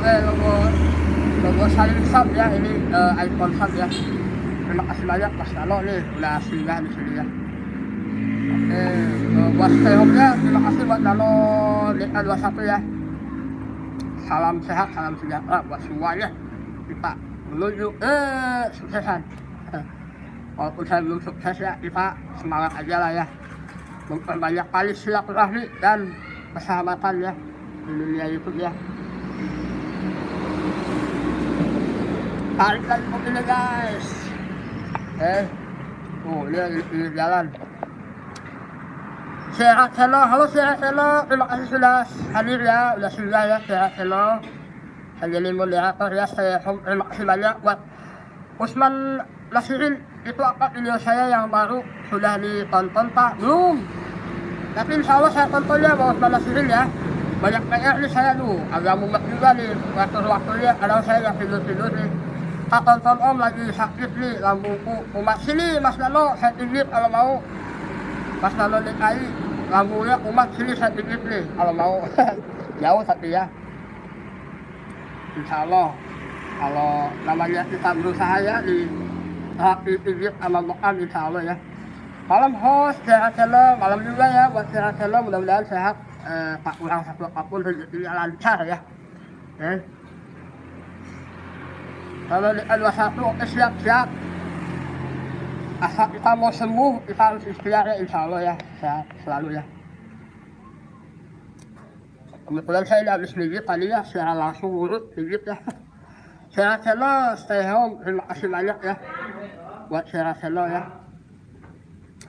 Salim Sub ya, ini icon sub ya. Terima kasih banyak Mas Lano nih udah singgah di sini ya. Oke, buat stay home nya terima kasih buat Lano DA21 ya. Salam sehat, salam sejahtera buat semuanya. Kita menuju suksesan. Walaupun saya belum sukses ya, kita semangat aja lah ya. Memperbanyak kali silaturahmi dan persahabatan ya di dunia YouTube ya. Tarik lagi mobilnya guys. Ini jalan. Sehat Hello, halo Sehat Hello, terima kasih sudah hadir ya, udah singgah ya Sehat Hello. Jadi moderator ya, saya terima kasih banyak buat Usman Nasirin. Itu apa video saya yang baru sudah ditonton Pak? Belum. Tapi insya Allah saya tontonnya buat Usman Nasirin ya. Banyak PR nih saya tuh, agak mumet juga nih waktu-waktunya. Kadang saya nggak tidur-tidur nih. Pak tonton Om lagi sakit nih, lambungku umat sini Mas Lalo, saya tinggit kalau mau. Mas Lalo DKI, lambungnya umat sini saya tinggit nih kalau mau. Jauh tapi ya. Insya Allah, kalau namanya kita berusaha ya di rapi pinggir sama makan insya Allah ya. Malam host, Sehat Hello, malam juga ya buat Sehat Hello, mudah-mudahan sehat. Tak kurang satu apapun rezekinya lancar ya. Kalau DA21 oke siap-siap. Asal kita mau sembuh, kita harus ikhtiar ya insya Allah ya, sehat selalu ya. Kebetulan saya udah habis pijit tadi ya, secara langsung urut pijit ya. Sehat Hello, stay home, terima kasih banyak ya buat Sehat Hello ya.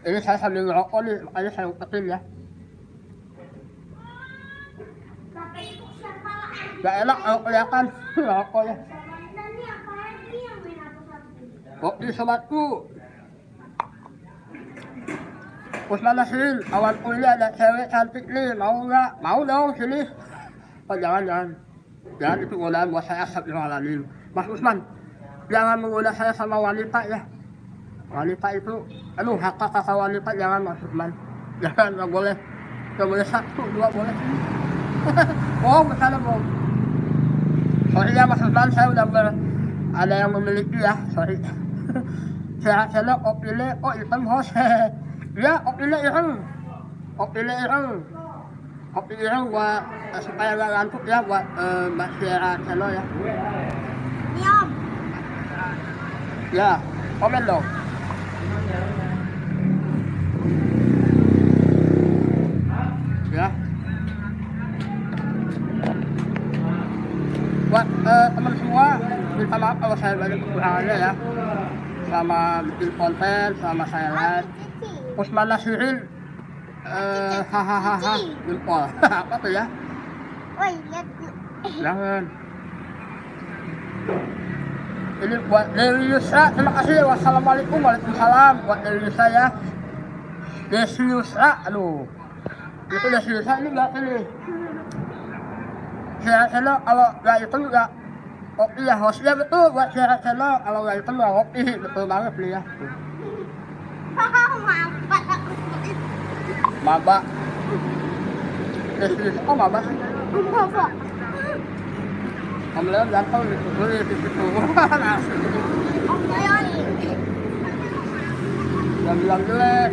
Ini saya sambil ngerokok nih, makanya saya umpetin ya. Gak enak kalau kelihatan ngerokok ya. Kopi sobatku. Usman Nasirin, kawanku ini ada cewek cantik nih, mau nggak? Mau dong sini. Oh jangan. Jangan itu godaan buat saya astagfirullahaladzim. Mas Usman, jangan menggoda saya sama wanita ya. Wanita itu, hak kata wanita jangan Mas Usman. Jangan, nggak boleh. Nggak boleh 1, 2 boleh. Bohong, bercanda bohong. Sorry ya Mas Usman, saya udah ada yang memiliki ya, sorry. Sehat Hello, opile, hitam host. Ya, opile ireng. Kopi ireng buat supaya gak ngantuk ya buat Mbak Sehat Hello ya. Diam. Ya, komen dong. Ya. Buat teman semua minta maaf kalau saya banyak kekurangannya ya. Sama bikin konten, sama saya live. Usman Nasirin, hahaha, jempol. Apa tuh ya? Woi, lihat. Jangan. Ini buat Dewi Yusra, terima kasih. Wassalamualaikum, waalaikumsalam. Buat Dewi Yusra ya. Desi Yusra, aduh. Itu Desi Yusra ini enggak ini. Share channel kalau nggak itu nggak kopi ya, hostnya betul buat share channel, kalau nggak itu nggak kopi, betul banget nih ya. Maba. Desi Yusra, oh maba sih. Bapak. Om Leon ganteng gitu, di situ. Om Leon. Yang bilang jelek.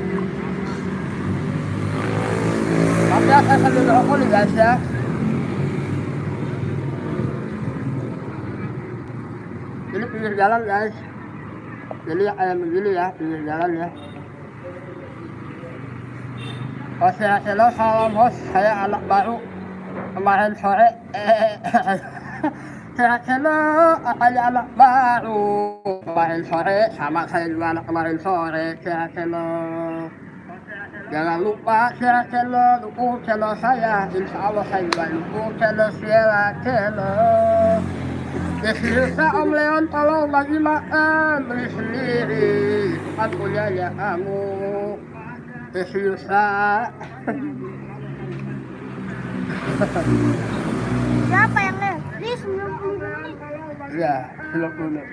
Tapi ya, saya sambil ngerokok nih guys ya. Ini pinggir jalan guys. Jadi kayak begini ya, pinggir jalan ya. Oh hello, salam host, saya anak baru. Kemarin sore hello, saya anak baru. Kemarin sore, sama saya juga anak kemarin sore. Hello. Jangan lupa share channel, dukung channel saya. Insya Allah saya juga dukung channel Hello. Desi Yusra, Om Leon tolong bagi makan, beli sendiri, kan punyanya kamu. Desi Yusra. Siapa yang lihat? Ini 90 menit. Iya, 90 menit.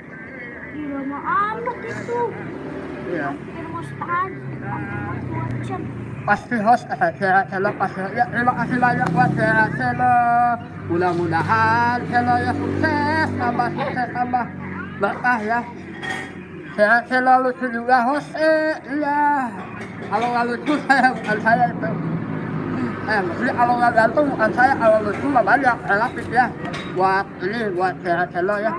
Gila mah amat itu. Iya. Hampir mau setengah jam. Pasti host share channel pasti ya. Terima kasih banyak buat share channel. Mudah-mudahan channelnya sukses, tambah berkah ya. Share channel lucu juga host, iya. Kalau nggak lucu saya bukan saya itu. Maksudnya kalau nggak gantung bukan saya, kalau lucu mah banyak relatif ya. Buat ini buat share channel ya.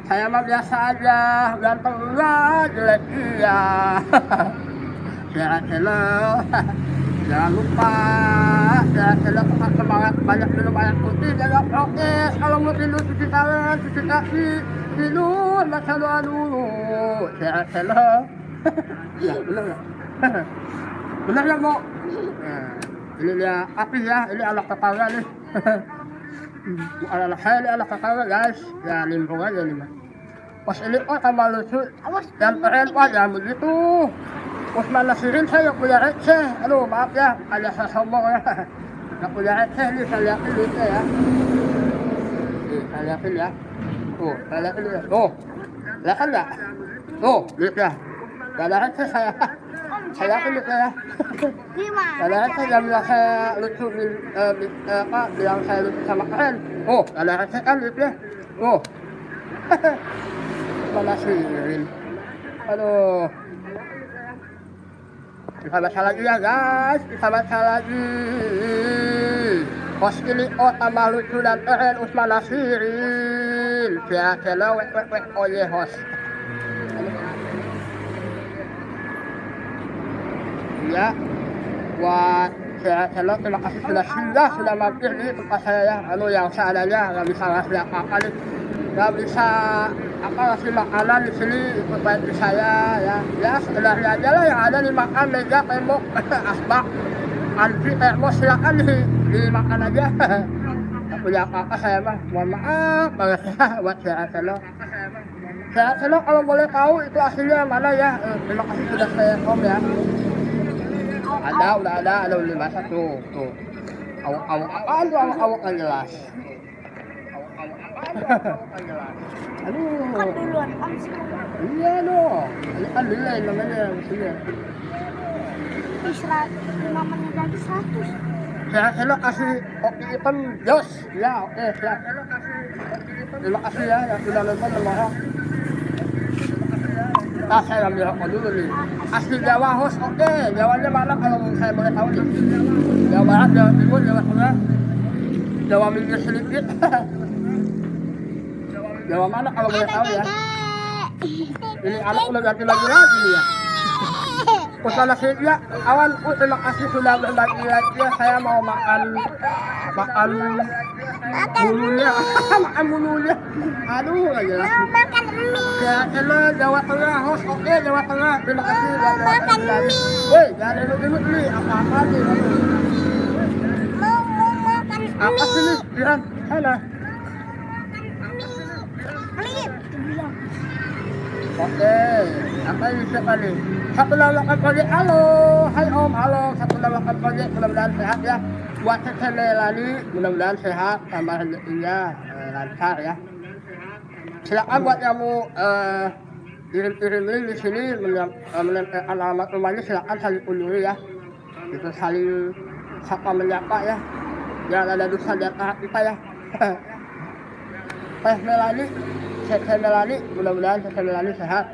Saya mah biasa aja, ganteng enggak, jelek iya. Share channel. Jangan lupa share channel, tetap semangat, banyak minum air putih, jaga prokes. Kalau mau tidur cuci tangan, cuci kaki, tidur baca doa dulu. Share channel. Ya benar ya. Benar ya Mo. Ini dia api ya, ini anak tetangga nih. Bukan anak saya, ini anak tetangga guys. Ya limbung aja nih Mas. Pas ini tambah lucu. Yang keren jangan begitu. Usman Nasirin saya punya receh. Aduh maaf ya, ada saya sombong ya. Nggak punya receh nih, saya lihatin duitnya ya. Nih, saya lihatin ya. Tuh, saya lihatin ya. Tuh, lihat kan nggak? Tuh, duitnya. Nggak ada receh saya. Saya lihatin duitnya ya. Gimana? Nggak ada receh, yang bilang saya lucu, bilang saya lucu sama keren. Oh, nggak ada receh kan duitnya. Tuh. Usman Nasirin. Aduh. Kita baca lagi ya guys, kita baca lagi. Host ini tambah lucu dan keren, Usman Nasirin. Ya channel wek oh ye host. Ya, buat channel terima kasih sudah mampir di tempat saya ya. Yang seadanya nggak bisa ngasih apa-apa nih. Nggak bisa ngasih makanan di sini ikut bantu saya ya sebenarnya aja lah yang ada dimakan, meja, tembok, asbak, antri, termos silakan dimakan aja. Nggak punya apa-apa saya mah, mohon maaf banget ya buat share channel. Share channel kalau boleh tahu itu aslinya mana ya. Terima kasih sudah saya kom ya. Udah ada udah masak tuh. Awak apaan tuh, awak nggak jelas. Aduh. Kan duluan Om sih. Iya dong. Ini kan delay namanya maksudnya. 5 menit lagi 100. Saya kasih kopi hitam Jos. Ya oke siap. Terima kasih ya yang sudah nonton semua. Nah saya ambil rokok dulu nih. Asli Jawa host oke. Jawanya mana kalau saya boleh tahu nih? Jawa Barat, Jawa Timur, Jawa Tengah, Jawa minggir sedikit. Jawa mana kalau boleh tahu ya? Ini anak udah ganti lagi ya. Usman Nasirin ya, kawan, terima kasih sudah berbagi lagi ya. Saya mau makan Bulunya, makan bulunya. Aduh, nggak jelas. Makan mie. Ya, elah, Jawa Tengah, host. Oke, Jawa Tengah. Terima kasih. Makan mie. Woi, jangan dulu nih. Apa-apa nih? Mau makan Apa sih nih? Ya, sana. mie. Oke, apa yang bisa kali? Satu lawakan proyek, halo, hai om, halo. Satu lawakan proyek, mudah-mudahan sehat ya. Buat Melani, mudah-mudahan sehat, tambah rezekinya lancar ya. Silakan buat yang mau kirim-kirim link di sini menempel alamat rumahnya, silakan saling kunjungi ya. Itu saling sapa menyapa ya. Jangan ada dosa di atas kita ya. Melani, Melani, mudah-mudahan Melani sehat.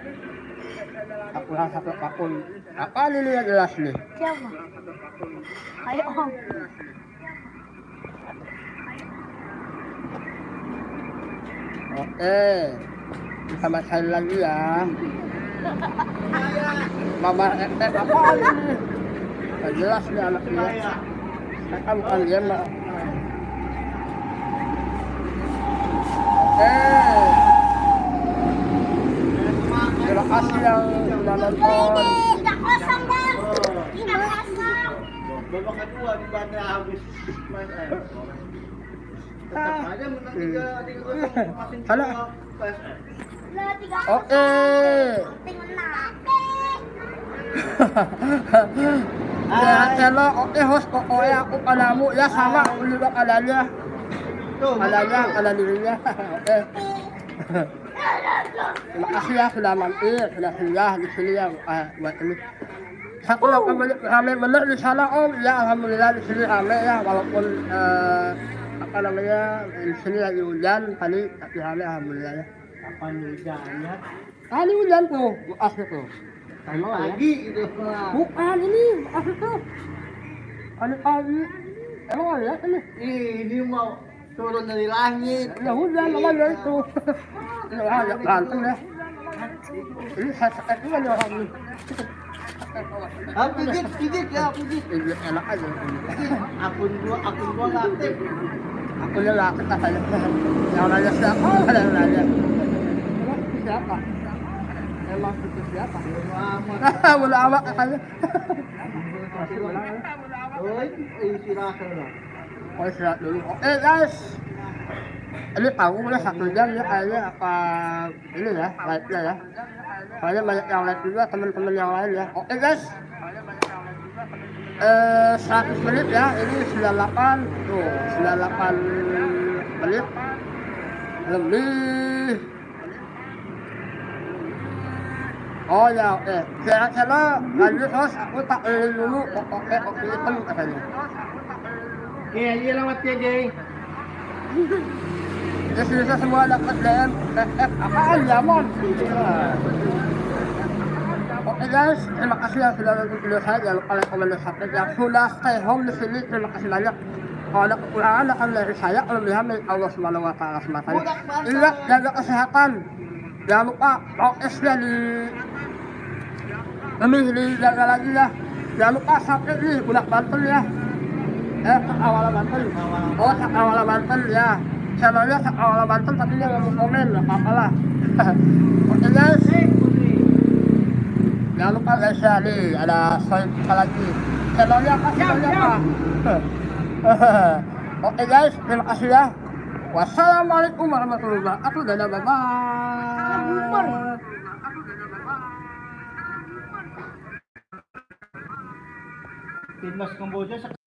Aku rasa apapun. Apa ini yang jelas nih? Siapa? Ayo om. Oke, sama saya lagi ya. Mama apa ini? Gak jelas nih anaknya. Saya kan bukan dia mbak. Oke. Terima kasih yang sudah nonton. Tidak kosong bang. Tidak kosong. Babak kedua di mana habis tetap aja menang 3-0 masih Halo. PSM. Lah 3-0. Oke. Penting menang. Ya, channel oke host pokoknya aku padamu ya sama aku juga padanya. Tuh, Padanya pada dirinya. Oke. Terima kasih ya sudah mampir, sudah singgah di sini ya buat ini. Satu rame bener di sana om, ya alhamdulillah di sini rame ya walaupun apa namanya di sini lagi hujan tadi tapi rame alhamdulillah ya. kapan hujannya? Tadi hujan tuh, asli tuh. Emang ya? Pagi gitu. Bukan ini, asli tuh. Pagi. Emang lihat ini? Ini mau turun dari langit. Ya hujan namanya itu. Ini ada berantem ya. Ini saya juga nih orang ini. Ah, pijit ya, pijit. Ini enak aja. Akun gua nggak aktif. Aku yang laki katanya. Yang nanya siapa? Ada yang nanya. Emang itu siapa? Emang itu siapa? Amat. Bodo amat katanya. Masih menang. Oh, istirahat lah. Oh istirahat dulu. Oke guys. Ini tahu udah 1 jam ya kayaknya apa ini ya live-nya ya. Soalnya banyak yang live juga teman-teman yang lain ya. Oke guys. 100 menit ya. Ini 98 tuh 98 menit lebih. Oh ya oke. Kira-kira lanjut host aku tak dulu. Oke itu katanya. Iya lewat ya, Jay. Ya bisa semua dapat DM apaan Jamon. Oke guys, terima kasih yang sudah nonton video saya. Jangan lupa like, comment, dan subscribe. Yang sudah stay home di sini, terima kasih banyak. Kalau ada kekurangan akan dari saya, kelebihan dari Allah Subhanahu Wa Taala semata. Ingat jaga kesehatan. Jangan lupa prokesnya lebih dijaga lagi ya. Jangan lupa subscribe nih, budak Banten ya. Awal Banten. Oh, awal Banten ya. Channelnya awal Banten tapi dia nggak mau komen, nggak apa-apa lah. Oke guys. Jangan lupa guys ya, nih ada soal lagi. Channelnya apa? Channelnya apa? Oke guys, terima kasih ya. Wassalamualaikum warahmatullahi wabarakatuh. Dadah, bye-bye. Timnas Kamboja